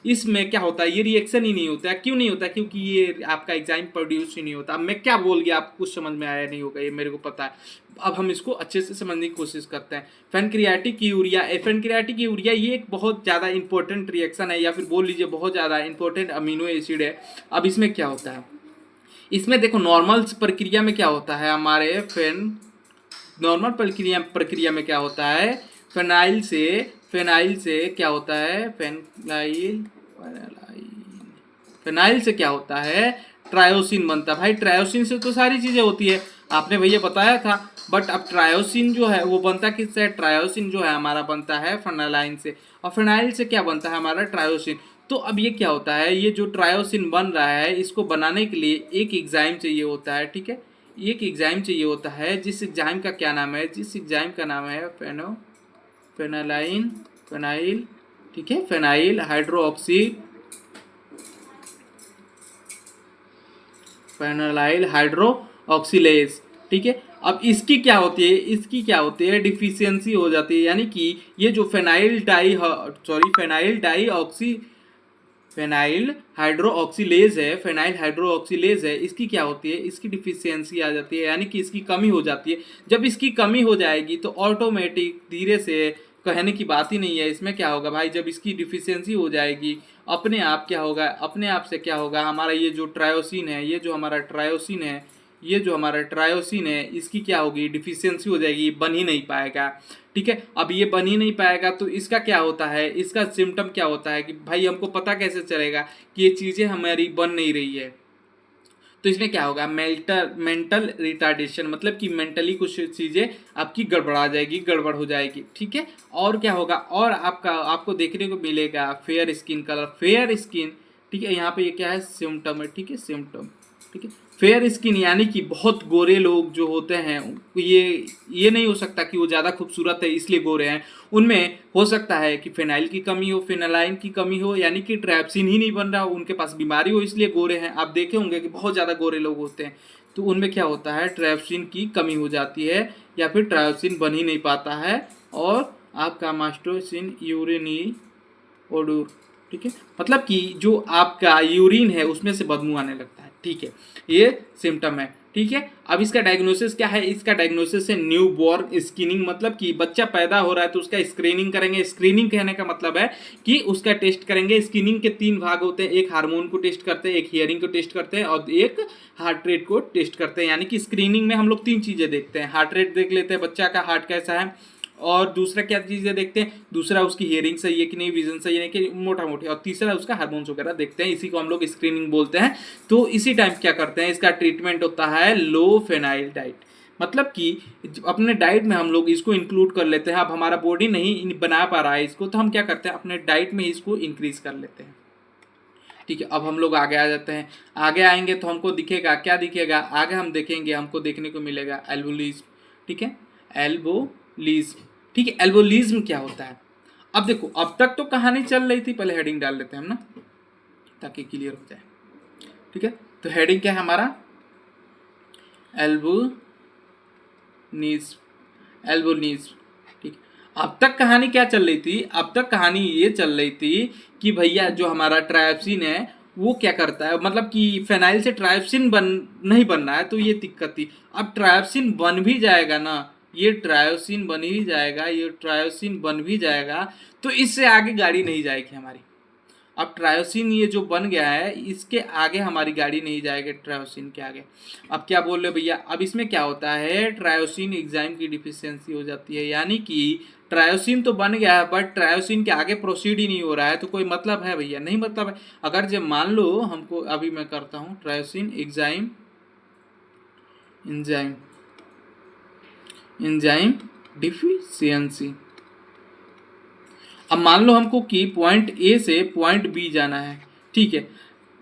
इसमें क्या होता है, ये रिएक्शन ही नहीं होता है। क्यों नहीं होता, क्योंकि ये आपका एंजाइम प्रोड्यूस ही नहीं होता। अब मैं क्या बोल गया, आपको कुछ समझ में आया नहीं होगा, ये मेरे को पता है। अब हम इसको अच्छे से समझने की कोशिश करते हैं। पैनक्रियाटिक यूरिया, पैनक्रियाटिक यूरिया ये एक बहुत ज़्यादा इंपॉर्टेंट रिएक्शन है, या फिर बोल लीजिए बहुत ज़्यादा इंपॉर्टेंट अमीनो एसिड है। अब इसमें क्या होता है, इसमें देखो नॉर्मल प्रक्रिया में क्या होता है, हमारे नॉर्मल प्रक्रिया में क्या होता है, फेनाइल से क्या होता है, फेनाइल से क्या होता है, ट्रायोसिन बनता है। भाई ट्रायोसिन से तो सारी चीज़ें होती है, आपने भैया बताया था। बट अब ट्रायोसिन जो है वो बनता किससे, ट्रायोसिन जो है हमारा बनता है फेनालाइन से, और फेनाइल से क्या बनता है हमारा ट्रायोसिन। तो अब ये क्या होता है, ये जो ट्रायोसिन बन रहा है इसको बनाने के लिए एक एंजाइम चाहिए होता है। ठीक है, एक एंजाइम चाहिए होता है, जिस एंजाइम का क्या नाम है, जिस एंजाइम का नाम है फेनाइल। ठीक है, फेनाइल हाइड्रो ऑक्सीलेज। ठीक है, अब इसकी क्या होती है, डिफिशियंसी हो जाती है, यानी कि ये जो फेनाइल हाइड्रोक्सिलेज है, इसकी क्या होती है, इसकी डिफिशियंसी आ जाती है, यानी कि इसकी कमी हो जाती है। जब इसकी कमी हो जाएगी तो ऑटोमेटिक धीरे से, कहने की बात ही नहीं है, इसमें क्या होगा भाई, जब इसकी डिफिशियंसी हो जाएगी अपने आप क्या होगा, अपने आप से क्या होगा, हमारा ये जो ट्रायोसिन है, ये जो हमारा ट्रायोसिन है, इसकी क्या होगी, डिफिशियंसी हो जाएगी, बन ही नहीं पाएगा। ठीक है, अब ये बन ही नहीं पाएगा तो इसका क्या होता है, इसका सिम्टम क्या होता है कि भाई हमको पता कैसे चलेगा कि ये चीज़ें हमारी बन नहीं रही है। तो इसमें क्या होगा, मेंटल रिटार्डेशन, मतलब कि मेंटली कुछ चीज़ें आपकी गड़बड़ हो जाएगी। ठीक है, और क्या होगा, और आपको देखने को मिलेगा फेयर स्किन कलर, ठीक है, यहाँ पे ये क्या है, सिम्टम है। ठीक है, सिम्टम। ठीक है, फेयर स्किन यानी कि बहुत गोरे लोग जो होते हैं, ये नहीं हो सकता कि वो ज़्यादा खूबसूरत है इसलिए गोरे हैं, उनमें हो सकता है कि फेनाइल की कमी हो, फेनालाइन की कमी हो, यानी कि ट्राइप्सिन ही नहीं बन रहा हो, उनके पास बीमारी हो इसलिए गोरे हैं। आप देखे होंगे कि बहुत ज़्यादा गोरे लोग होते हैं, तो उनमें क्या होता है, ट्राइप्सिन की कमी हो जाती है, या फिर ट्राइप्सिन बन ही नहीं पाता है, और आपका मास्टोसिन यूरिनी ओडूर। ठीक है, मतलब कि जो आपका यूरिन है उसमें से बदबू आने लगता है। ठीक है, ये सिम्टम है। ठीक है, अब इसका डायग्नोसिस क्या है, इसका डायग्नोसिस है न्यू बॉर्न स्क्रीनिंग, मतलब कि बच्चा पैदा हो रहा है तो उसका स्क्रीनिंग करेंगे। स्क्रीनिंग कहने का मतलब है कि उसका टेस्ट करेंगे। स्क्रीनिंग के 3 भाग होते हैं, एक हार्मोन को टेस्ट करते हैं, एक हियरिंग को टेस्ट करते हैं, और एक हार्ट रेट को टेस्ट करते हैं। यानी कि स्क्रीनिंग में हम लोग 3 चीज़ें देखते हैं, हार्ट रेट देख लेते हैं बच्चा का हार्ट कैसा है, और दूसरा क्या चीज़ें देखते हैं, दूसरा उसकी हियरिंग सही है कि नहीं, विजन सही है कि मोटा मोटी, और तीसरा उसका हार्मोन्स वगैरह देखते हैं। इसी को हम लोग स्क्रीनिंग बोलते हैं। तो इसी टाइम क्या करते हैं, इसका ट्रीटमेंट होता है लो फेनाइल डाइट, मतलब कि अपने डाइट में हम लोग इसको इंक्लूड कर लेते हैं। अब हमारा बॉडी नहीं बना पा रहा है इसको, तो हम क्या करते हैं, अपने डाइट में इसको इंक्रीज कर लेते हैं। ठीक है, अब हम लोग आगे आ जाते हैं। आगे आएंगे तो हमको दिखेगा, क्या दिखेगा, आगे हम देखेंगे, हमको देखने को मिलेगा एल्बोलिज्म। ठीक है, एल्बोलिज्म। ठीक है, एल्बोलिज्म क्या होता है, अब देखो, अब तक तो कहानी चल रही थी, पहले हेडिंग डाल लेते हैं हम ना, ताकि क्लियर हो जाए। ठीक है, तो हेडिंग क्या है हमारा, एल्बोलिज्म। ठीक, अब तक कहानी क्या चल रही थी, अब तक कहानी ये चल रही थी कि भैया जो हमारा ट्राइप्सिन है वो क्या करता है, मतलब कि फेनाइल से ट्राइप्सिन नहीं बन रहा है, तो ये दिक्कत थी। अब ट्राइप्सिन बन भी जाएगा ना, ये ट्रायोसिन बन भी जाएगा, तो इससे आगे गाड़ी नहीं जाएगी हमारी। अब ट्रायोसिन ये जो बन गया है, इसके आगे हमारी गाड़ी नहीं जाएगी, ट्रायोसिन के आगे। अब क्या बोल रहे हो भैया, अब इसमें क्या होता है, ट्रायोसिन एंजाइम की डिफिशियंसी हो जाती है, यानी कि ट्रायोसिन तो बन गया है बट ट्रायोसिन के आगे प्रोसीड ही नहीं हो रहा है, तो कोई मतलब है भैया, नहीं मतलब है। अगर जब मान लो हमको, अभी मैं करता हूँ tyrosine enzyme enzyme enzyme deficiency. अब मान लो हमको कि पॉइंट ए से पॉइंट बी जाना है, ठीक है।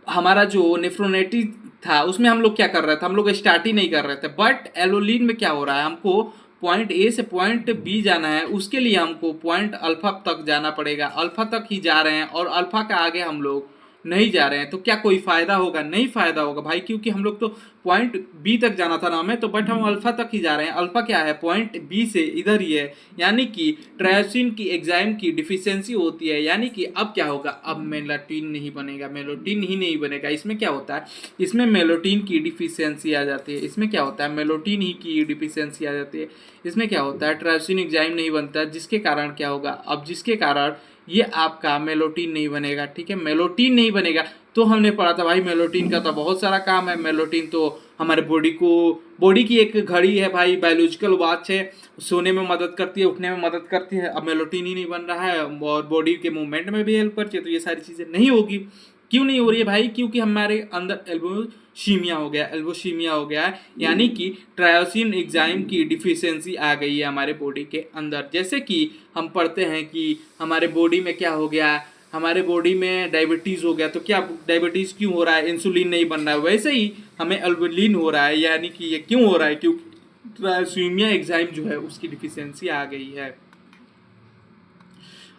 हमारा जो नेफ्रोनेटिक था उसमें हम लोग क्या कर रहे थे, हम लोग स्टार्ट ही नहीं कर रहे थे, बट एलोलिन में क्या हो रहा है, हमको पॉइंट ए से पॉइंट बी जाना है, उसके लिए हमको पॉइंट अल्फा तक जाना पड़ेगा, अल्फा तक ही जा रहे हैं और अल्फा के आगे हम लोग नहीं जा रहे हैं, तो क्या कोई फायदा होगा, नहीं फायदा होगा भाई, क्योंकि हम लोग तो पॉइंट बी तक जाना था ना हमें, तो बट हम अल्फा तक ही जा रहे हैं। अल्फा क्या है, पॉइंट बी से इधर ही है, यानी कि ट्रायोसिन की एंजाइम की डिफिशियंसी होती है, यानी कि अब क्या होगा, अब मेलाटिन नहीं बनेगा, मेलोटिन ही नहीं बनेगा। इसमें क्या होता है, इसमें मेलोटिन की डिफिशियंसी आ जाती है, इसमें क्या होता है, मेलोटिन ही की डिफिशियंसी आ जाती है। इसमें क्या होता है, ट्रायोसिन एंजाइम नहीं बनता, जिसके कारण क्या होगा, अब जिसके कारण ये आपका मेलोटिन नहीं बनेगा, ठीक है। मेलोटिन नहीं बनेगा तो हमने पढ़ा था भाई, मेलोटिन का तो बहुत सारा काम है। मेलोटिन तो हमारे बॉडी की एक घड़ी है भाई, बायोलॉजिकल वॉच है, सोने में मदद करती है, उठने में मदद करती है। अब मेलोटिन ही नहीं बन रहा है और बॉडी के मूवमेंट में भी हेल्प करती है, तो ये सारी चीज़ें नहीं होगी। क्यों नहीं हो रही है भाई, क्योंकि हमारे अंदर एल्बोशीमिया हो गया है, यानी कि ट्रायोसिन एंजाइम की डिफिशियंसी आ गई है हमारे बॉडी के अंदर। जैसे कि हम पढ़ते हैं कि हमारे बॉडी में क्या हो गया, हमारे बॉडी में डायबिटीज़ हो गया, तो क्या डायबिटीज़ क्यों हो रहा है, इंसुलिन नहीं बन रहा है, वैसे ही हमें एल्बुलिन हो रहा है, यानी कि ये क्यों हो रहा है, क्योंकि ट्रायोसिमिया एंजाइम जो है उसकी डिफिशियंसी आ गई है।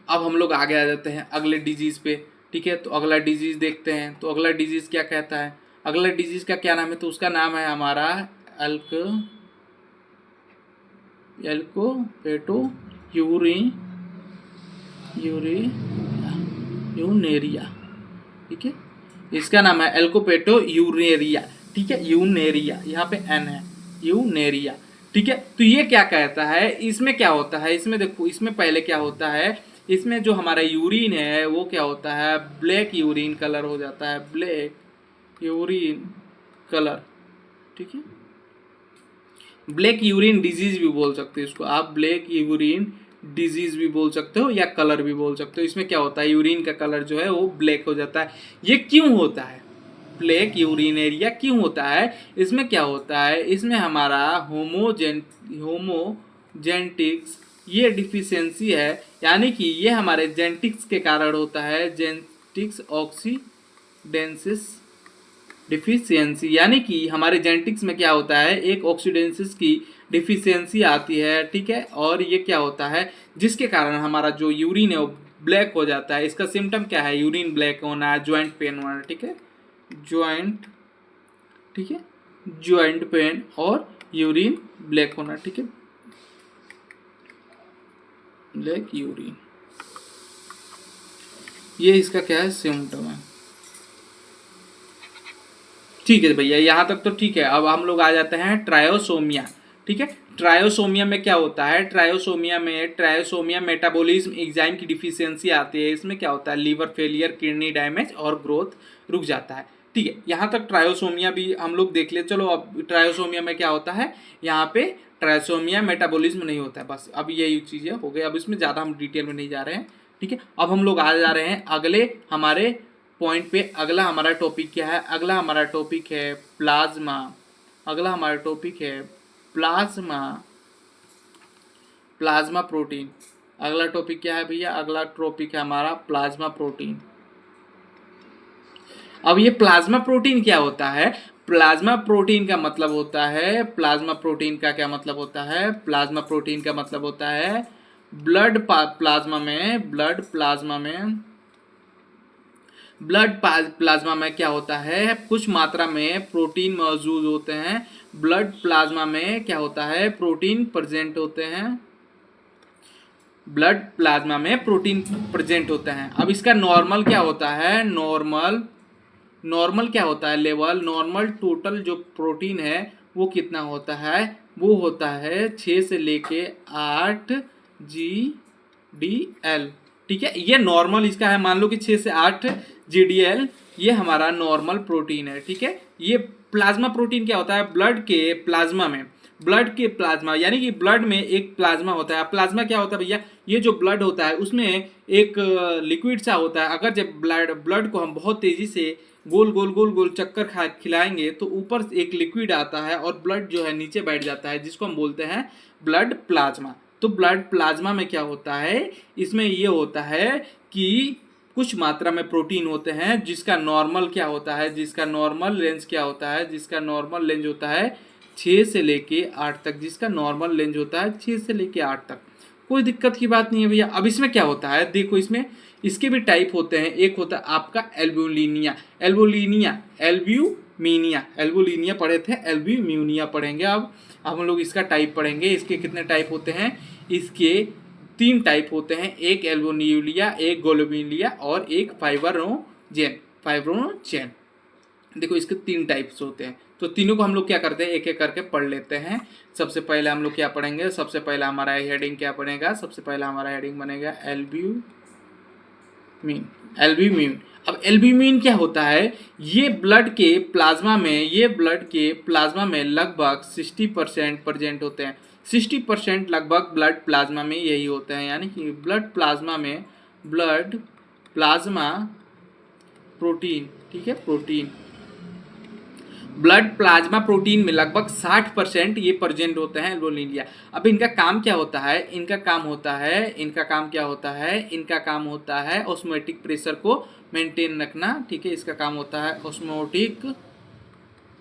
अब हम लोग आगे आ जाते हैं अगले डिजीज़ पे, ठीक है। तो अगला डिजीज़ देखते हैं, तो अगला डिजीज़ क्या कहता है, अगला डिजीज़ का क्या नाम है, तो उसका नाम है हमारा एल्कोपेटो यूनेरिया, ठीक है। इसका नाम है एल्कोपेटो यूनेरिया, ठीक है, यूनेरिया, यहाँ पे एन है, यूनेरिया, ठीक है। तो ये क्या कहता है, इसमें क्या होता है, इसमें देखो, इसमें पहले क्या होता है, इसमें जो हमारा यूरिन है वो क्या होता है, ब्लैक यूरिन कलर हो जाता है, ब्लैक यूरिन कलर, ठीक है। ब्लैक यूरिन डिजीज भी बोल सकते हो इसको आप, ब्लैक यूरिन डिजीज भी बोल सकते हो या कलर भी बोल सकते हो। इसमें क्या होता है, यूरिन का कलर जो है वो ब्लैक हो जाता है। ये क्यों होता है, ब्लैक यूरिनेरिया क्यों होता है, इसमें क्या होता है, इसमें हमारा होमोजेनेटिक्स ये डिफिशियंसी है, यानी कि ये हमारे जेनेटिक्स के कारण होता है, जेनेटिक्स ऑक्सीडेंसिस डिफिशियंसी, यानी कि हमारे जेनेटिक्स में क्या होता है, एक ऑक्सीडेंसिस की डिफिशियंसी आती है, ठीक है। और ये क्या होता है, जिसके कारण हमारा जो यूरिन है वो ब्लैक हो जाता है। इसका सिम्टम क्या है, यूरिन ब्लैक होना, ज्वाइंट पेन होना, ठीक है, ज्वाइंट, ठीक है, ज्वाइंट पेन और यूरिन ब्लैक होना, ठीक है, ब्लैक यूरिन, ये इसका क्या है, सिम्टम है, ठीक है भैया, यहाँ तक तो ठीक है। अब हम लोग आ जाते हैं ट्रायोसोमिया, ठीक है। ट्रायोसोमिया में क्या होता है, ट्रायोसोमिया मेटाबॉलिज्म एंजाइम की डिफिशियंसी आती है। इसमें क्या होता है, लीवर फेलियर, किडनी डैमेज और ग्रोथ रुक जाता है, ठीक है। यहाँ तक ट्रायोसोमिया भी हम लोग देख ले। चलो अब ट्रायोसोमिया में क्या होता है, यहाँ पे ट्रायोसोमिया मेटाबॉलिज्म नहीं होता है, बस अब यही चीज़ें हो गई। अब इसमें ज़्यादा हम डिटेल में नहीं जा रहे हैं, ठीक है। अब हम लोग आ जा रहे हैं अगले हमारे पॉइंट पे। अगला हमारा टॉपिक क्या है, अगला हमारा टॉपिक है प्लाज्मा, अगला हमारा टॉपिक है प्लाज्मा, प्लाज्मा प्रोटीन। अगला टॉपिक क्या है भैया, अगला टॉपिक है हमारा प्लाज्मा प्रोटीन। अब ये प्लाज्मा प्रोटीन क्या होता है, प्लाज्मा प्रोटीन का मतलब होता है, प्लाज्मा प्रोटीन का क्या मतलब होता है, प्लाज्मा प्रोटीन का मतलब होता है ब्लड प्लाज्मा में क्या होता है, कुछ मात्रा में प्रोटीन मौजूद होते हैं। ब्लड प्लाज्मा में क्या होता है, प्रोटीन प्रेजेंट होते हैं, ब्लड प्लाज्मा में प्रोटीन प्रेजेंट होते हैं। अब इसका नॉर्मल क्या होता है, नॉर्मल क्या होता है, लेवल नॉर्मल टोटल जो प्रोटीन है वो कितना होता है, वो होता है 6 से लेके 8 GDL, ठीक है। ये नॉर्मल इसका है, मान लो कि 6 से 8 GDL ये हमारा नॉर्मल प्रोटीन है, ठीक है। ये प्लाज्मा प्रोटीन क्या होता है, ब्लड के प्लाज्मा यानी कि ब्लड में एक प्लाज्मा होता है। प्लाज्मा क्या होता है भैया, ये जो ब्लड होता है उसमें एक लिक्विड सा होता है। अगर जब ब्लड को हम बहुत तेजी से गोल गोल गोल गोल चक्कर खिलाएंगे तो ऊपर से एक लिक्विड आता है और ब्लड जो है नीचे बैठ जाता है, जिसको हम बोलते हैं ब्लड प्लाज्मा। तो ब्लड प्लाज्मा में क्या होता है, इसमें ये होता है कि कुछ मात्रा में प्रोटीन होते हैं जिसका नॉर्मल क्या होता है, जिसका नॉर्मल रेंज क्या होता है, जिसका नॉर्मल रेंज होता है 6 से लेके 8 तक, जिसका नॉर्मल रेंज होता है 6 से लेके 8 तक। कोई दिक्कत की बात नहीं है भैया। अब इसमें क्या होता है, देखो इसमें इसके भी टाइप होते हैं। एक होता है आपका एल्ब्यूमिनिया पढ़े थे, एल्ब्यूमिनिया पढ़ेंगे। अब हम लोग इसका टाइप पढ़ेंगे। इसके कितने टाइप होते हैं, इसके 3 टाइप होते हैं, एक एल्बोन्यूलिया, एक ग्लोबिनिया और एक फाइब्रोनोजेन। देखो इसके 3 टाइप्स होते हैं, तो तीनों को हम लोग क्या करते हैं, एक एक करके पढ़ लेते हैं। सबसे पहले हम लोग क्या पढ़ेंगे, सबसे पहला हमारा हेडिंग क्या बनेगा, सबसे पहला हमारा हेडिंग बनेगा एल्ब्यूमिन। अब एल्ब्यूमिन क्या होता है, ये ब्लड के प्लाज्मा में लगभग 60% प्रेजेंट होते हैं। 60% लगभग ब्लड प्लाज्मा में यही होते हैं, यानी कि ब्लड प्लाज्मा प्रोटीन, ठीक है, ब्लड प्लाज्मा प्रोटीन में लगभग 60% ये प्रेजेंट होते हैं एल्बोनिलिया। अब इनका काम क्या होता है, इनका काम होता है ऑस्मोटिक प्रेशर को मेंटेन रखना, ठीक है। इसका काम होता है ऑस्मोटिक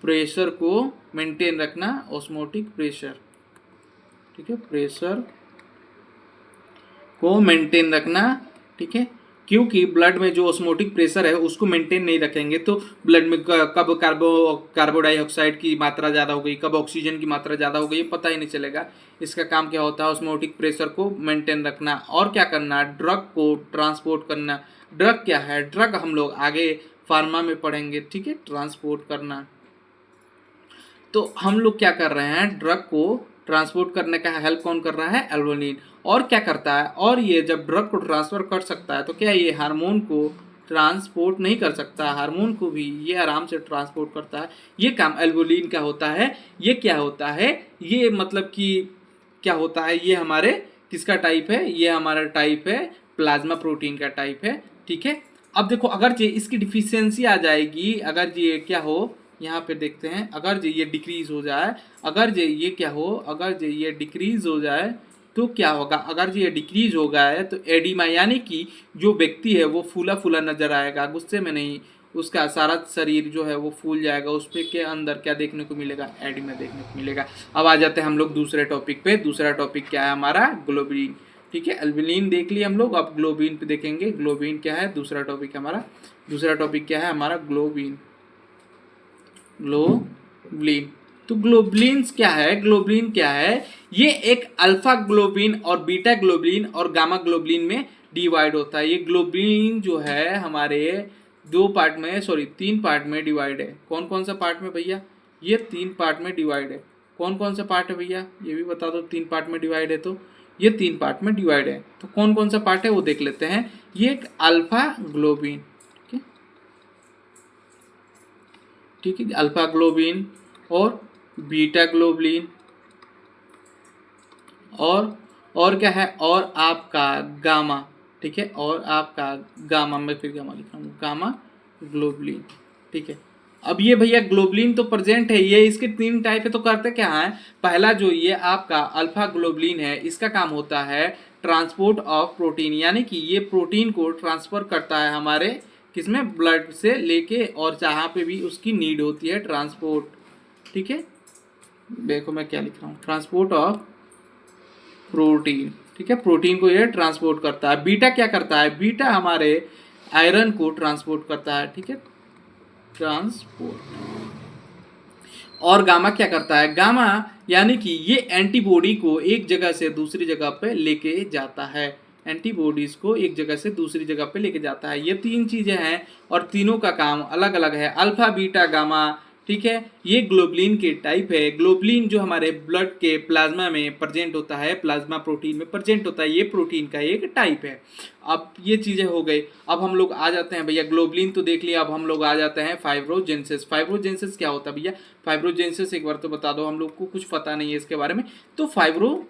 प्रेशर को मेंटेन रखना, ऑस्मोटिक प्रेशर, ठीक है, प्रेशर को मेंटेन रखना, ठीक है। क्योंकि ब्लड में जो ऑस्मोटिक प्रेशर है उसको मेंटेन नहीं रखेंगे तो ब्लड में कब कार्बन डाइऑक्साइड की मात्रा ज़्यादा हो गई, कब ऑक्सीजन की मात्रा ज़्यादा हो गई, ये पता ही नहीं चलेगा। इसका काम क्या होता है, ऑस्मोटिक प्रेशर को मेंटेन रखना। और क्या करना, ड्रग को ट्रांसपोर्ट करना। ड्रग क्या है, ड्रग हम लोग आगे फार्मा में पढ़ेंगे, ठीक है, ट्रांसपोर्ट करना। तो हम लोग क्या कर रहे हैं, ड्रग को ट्रांसपोर्ट करने का हेल्प कौन कर रहा है, एल्बोनिन। और क्या करता है, और ये जब ड्रग को ट्रांसफर कर सकता है तो क्या ये हार्मोन को ट्रांसपोर्ट नहीं कर सकता, हार्मोन को भी ये आराम से ट्रांसपोर्ट करता है। ये काम एल्बोनिन का होता है। ये क्या होता है, ये मतलब कि क्या होता है, ये हमारे किसका टाइप है, ये हमारा टाइप है प्लाज्मा प्रोटीन का टाइप है, ठीक है। अब देखो अगर ये इसकी डिफिशियंसी आ जाएगी, अगर ये क्या हो, यहाँ पे देखते हैं, अगर ये डिक्रीज हो जाए, अगर ये क्या हो, अगर ये डिक्रीज हो जाए तो क्या होगा, अगर ये डिक्रीज हो गया है तो एडिमा यानी कि जो व्यक्ति है वो फूला फूला नजर आएगा, गुस्से में नहीं, उसका सारा शरीर जो है वो फूल जाएगा। उस पे के अंदर क्या देखने को मिलेगा, एडिमा देखने को मिलेगा। अब आ जाते हैं हम लोग दूसरे टॉपिक पे। दूसरा टॉपिक क्या है हमारा, ग्लोबिन, ठीक है। एल्बुमिन देख लिया हम लोग, अब ग्लोबिन पे देखेंगे। ग्लोबिन क्या है, दूसरा टॉपिक हमारा, दूसरा टॉपिक क्या है हमारा, ग्लोबिन। तो ग्लोबुलिन्स क्या है, ग्लोबुलिन क्या है, ये एक अल्फा ग्लोबुलिन और बीटा ग्लोबुलिन और गामा ग्लोबुलिन में डिवाइड होता है। ये ग्लोबुलिन जो है हमारे 3 पार्ट में डिवाइड है। कौन कौन सा पार्ट में भैया, ये 3 पार्ट में डिवाइड है। कौन कौन सा पार्ट है भैया, ये भी बता दो। 3 पार्ट में डिवाइड है तो ये 3 पार्ट में डिवाइड है, तो कौन कौन सा पार्ट है वो देख लेते हैं। ये एक अल्फा ग्लोबुलिन, ठीक है, अल्फा ग्लोबुलिन और बीटा ग्लोबुलिन और क्या है, और आपका गामा, ठीक है, और आपका गामा, मैं फिर गामा लिख रहा हूँ, गामा ग्लोबुलिन, ठीक है। अब ये भैया ग्लोबुलिन तो प्रेजेंट है, ये इसके 3 टाइप है। तो करते क्या है, पहला जो ये आपका अल्फा ग्लोबुलिन है, इसका काम होता है ट्रांसपोर्ट ऑफ प्रोटीन, यानी कि ये प्रोटीन को ट्रांसफर करता है हमारे किसमें, ब्लड से लेके, और जहाँ पे भी उसकी नीड होती है ट्रांसपोर्ट, ठीक है। देखो मैं क्या लिख रहा हूँ, ट्रांसपोर्ट ऑफ प्रोटीन, ठीक है, प्रोटीन को ये ट्रांसपोर्ट करता है। बीटा क्या करता है, बीटा हमारे आयरन को ट्रांसपोर्ट करता है, ठीक है, ट्रांसपोर्ट। और गामा क्या करता है, गामा यानी कि ये एंटीबॉडी को एक जगह से दूसरी जगह पे लेके जाता है, एंटीबॉडीज को एक जगह से दूसरी जगह पे लेके जाता है। ये 3 चीजें हैं और तीनों का काम अलग अलग है। अल्फा बीटा गामा ठीक है, ये ग्लोबुलिन के टाइप है। ग्लोबुलिन जो हमारे ब्लड के प्लाज्मा में प्रेजेंट होता है, प्लाज्मा प्रोटीन में प्रेजेंट होता है, ये प्रोटीन का एक टाइप है। अब ये चीज़ें हो गई। अब हम लोग आ जाते हैं भैया, ग्लोबुलिन तो देख लिया, अब हम लोग आ जाते हैं फाइब्रोजेनेसिस। फाइब्रोजेनेसिस क्या होता है भैया? फाइब्रोजेनेसिस एक बार तो बता दो, हम लोग को कुछ पता नहीं है इसके बारे में। तो फाइब्रोजेन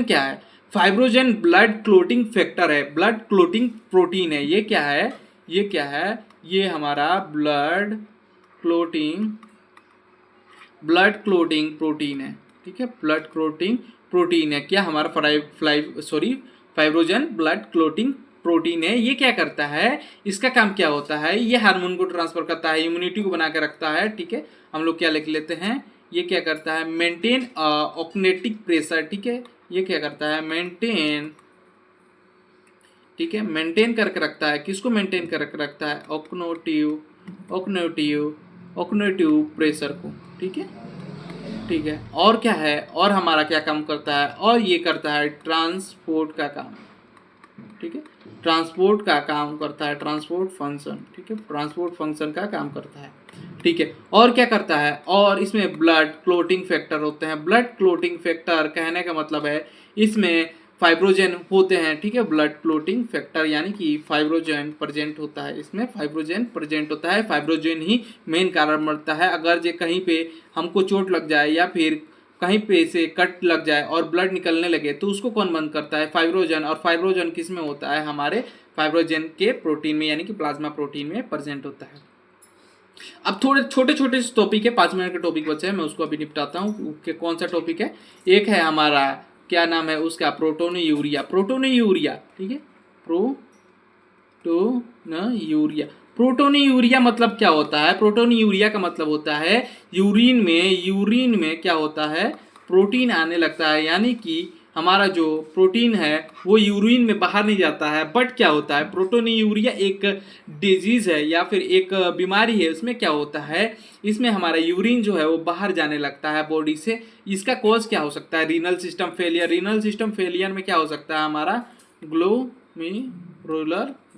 क्या है? फाइब्रोजेन ब्लड क्लोटिंग फैक्टर है, ब्लड क्लोटिंग प्रोटीन है। ये क्या है? ये हमारा ब्लड क्लोटिंग प्रोटीन है। ठीक है, ब्लड क्लोटिंग प्रोटीन है। क्या हमारा फाइब्रोजन ब्लड क्लोटिंग प्रोटीन है। ये क्या करता है? इसका काम क्या होता है? ये हार्मोन को ट्रांसफर करता है, इम्यूनिटी को बना के रखता है। ठीक है, हम लोग क्या लिख लेते हैं? ये क्या करता है? Maintain osmotic pressure. ठीक है, ये क्या करता है? मेंटेन करके रखता है। किसको मेंटेन करके रखता है? ऑक्नेटिव प्रेशर को। ठीक है, और क्या है? और हमारा क्या काम करता है? और ये करता है ट्रांसपोर्ट का काम। ठीक है, ट्रांसपोर्ट का काम करता है, ट्रांसपोर्ट फंक्शन। ठीक है, ट्रांसपोर्ट फंक्शन का काम करता है। ठीक है, और क्या करता है? और इसमें ब्लड क्लोटिंग फैक्टर होते हैं। ब्लड क्लोटिंग फैक्टर कहने का मतलब है इसमें फाइब्रोजन होते हैं। ठीक है, ब्लड क्लोटिंग फैक्टर यानी कि फाइब्रोजन प्रेजेंट होता है, इसमें फाइब्रोजन प्रेजेंट होता है। फाइब्रोजन ही मेन कारण बनता है। अगर जो कहीं पे हमको चोट लग जाए या फिर कहीं पे से कट लग जाए और ब्लड निकलने लगे तो उसको कौन बंद करता है? फाइब्रोजन। और फाइब्रोजन किस में होता है? हमारे फाइब्रोजन के प्रोटीन में यानी कि प्लाज्मा प्रोटीन में प्रेजेंट होता है। अब थोड़े छोटे छोटे टॉपिक है, 5 मिनट के टॉपिक बचे हैं, मैं उसको अभी निपटाता हूँ कि कौन सा टॉपिक है। एक है हमारा, क्या नाम है उसका? प्रोटोनयूरिया। ठीक है, प्रोटोनयूरिया मतलब क्या होता है? प्रोटोनयूरिया का मतलब होता है यूरिन में क्या होता है? प्रोटीन आने लगता है, यानी कि हमारा जो प्रोटीन है वो यूरिन में बाहर नहीं जाता है। बट क्या होता है? प्रोटोनयूरिया एक डिजीज है या फिर एक बीमारी है। उसमें क्या होता है? इसमें हमारा यूरिन जो है वो बाहर जाने लगता है बॉडी से। इसका कॉज क्या हो सकता है? रीनल सिस्टम फेलियर में क्या हो सकता है? हमारा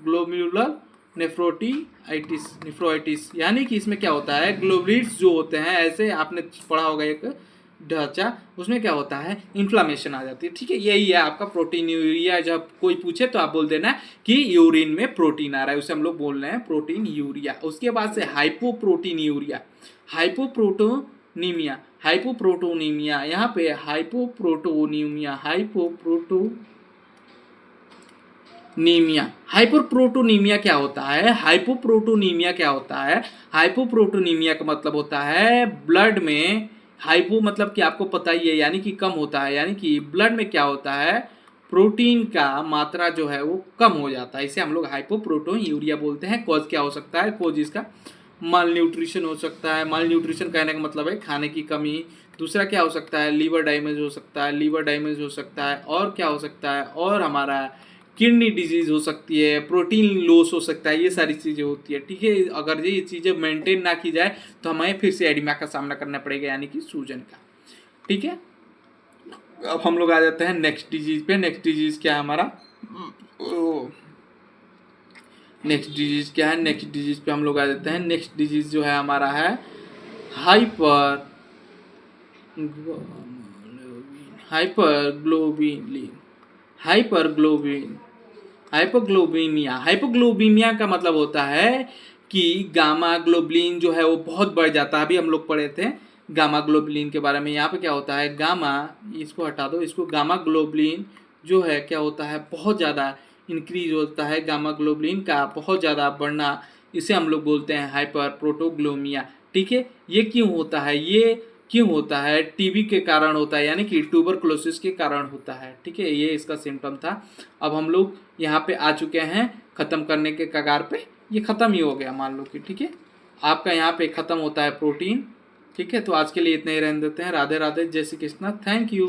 ग्लोम्युलर नेफ्रोइटिस, यानी कि इसमें क्या होता है? ग्लोब्यूल्स जो होते हैं, ऐसे आपने पढ़ा होगा एक ढांचा, उसमें क्या होता है? इन्फ्लामेशन आ जाती है। ठीक है, यही है आपका प्रोटीनयूरिया। जब कोई पूछे तो आप बोल देना कि यूरिन में प्रोटीन आ रहा है, उसे हम लोग बोल रहे हैं प्रोटीनयूरिया। उसके बाद से हाइपोप्रोटीनिया, हाइपोप्रोटोनीमिया। यहाँ पे हाइपोप्रोटोनीमिया क्या होता है? हाइपोप्रोटोनीमिया का मतलब होता है ब्लड में, हाइपो मतलब कि आपको पता ही है यानी कि कम होता है, यानी कि ब्लड में क्या होता है? प्रोटीन का मात्रा जो है वो कम हो जाता है। इसे हम लोग हाइपोप्रोटोन्यूरिया बोलते हैं। कॉज क्या हो सकता है? कॉज इसका माल न्यूट्रिशन हो सकता है। माल न्यूट्रिशन कहने का मतलब है खाने की कमी। दूसरा क्या हो सकता है? लीवर डैमेज हो सकता है। और क्या हो सकता है? और हमारा किडनी डिजीज हो सकती है, प्रोटीन लॉस हो सकता है, ये सारी चीज़ें होती है। ठीक है, अगर ये चीज़ें मेंटेन ना की जाए तो हमें फिर से एडिमा का सामना करना पड़ेगा, यानी कि सूजन का। ठीक है, अब हम लोग आ जाते हैं नेक्स्ट डिजीज पे। नेक्स्ट डिजीज क्या है हमारा? नेक्स्ट डिजीज पे हम लोग आ जाते हैं। नेक्स्ट डिजीज जो है हमारा है हाइपोग्लोबिनिया का मतलब होता है कि गामा ग्लोबुलिन जो है वो बहुत बढ़ जाता है। अभी हम लोग पढ़े थे गामा ग्लोबुलिन के बारे में। यहाँ पे क्या होता है? गामा, इसको हटा दो, इसको गामा ग्लोबुलिन जो है क्या होता है? बहुत ज़्यादा इंक्रीज होता है। गामा ग्लोबुलिन का बहुत ज़्यादा बढ़ना, इसे हम लोग बोलते हैं हाइपर प्रोटोग्लोमिया। ठीक है, ये क्यों होता है? टीबी के कारण होता है, यानी कि ट्यूबरकुलोसिस के कारण होता है। ठीक है, ये इसका सिम्टम था। अब हम लोग यहाँ पे आ चुके हैं ख़त्म करने के कगार पे। ये ख़त्म ही हो गया मान लो कि। ठीक है, आपका यहाँ पे ख़त्म होता है प्रोटीन। ठीक है, तो आज के लिए इतने ही रहने देते हैं। राधे राधे, जय श्री कृष्णा, थैंक यू।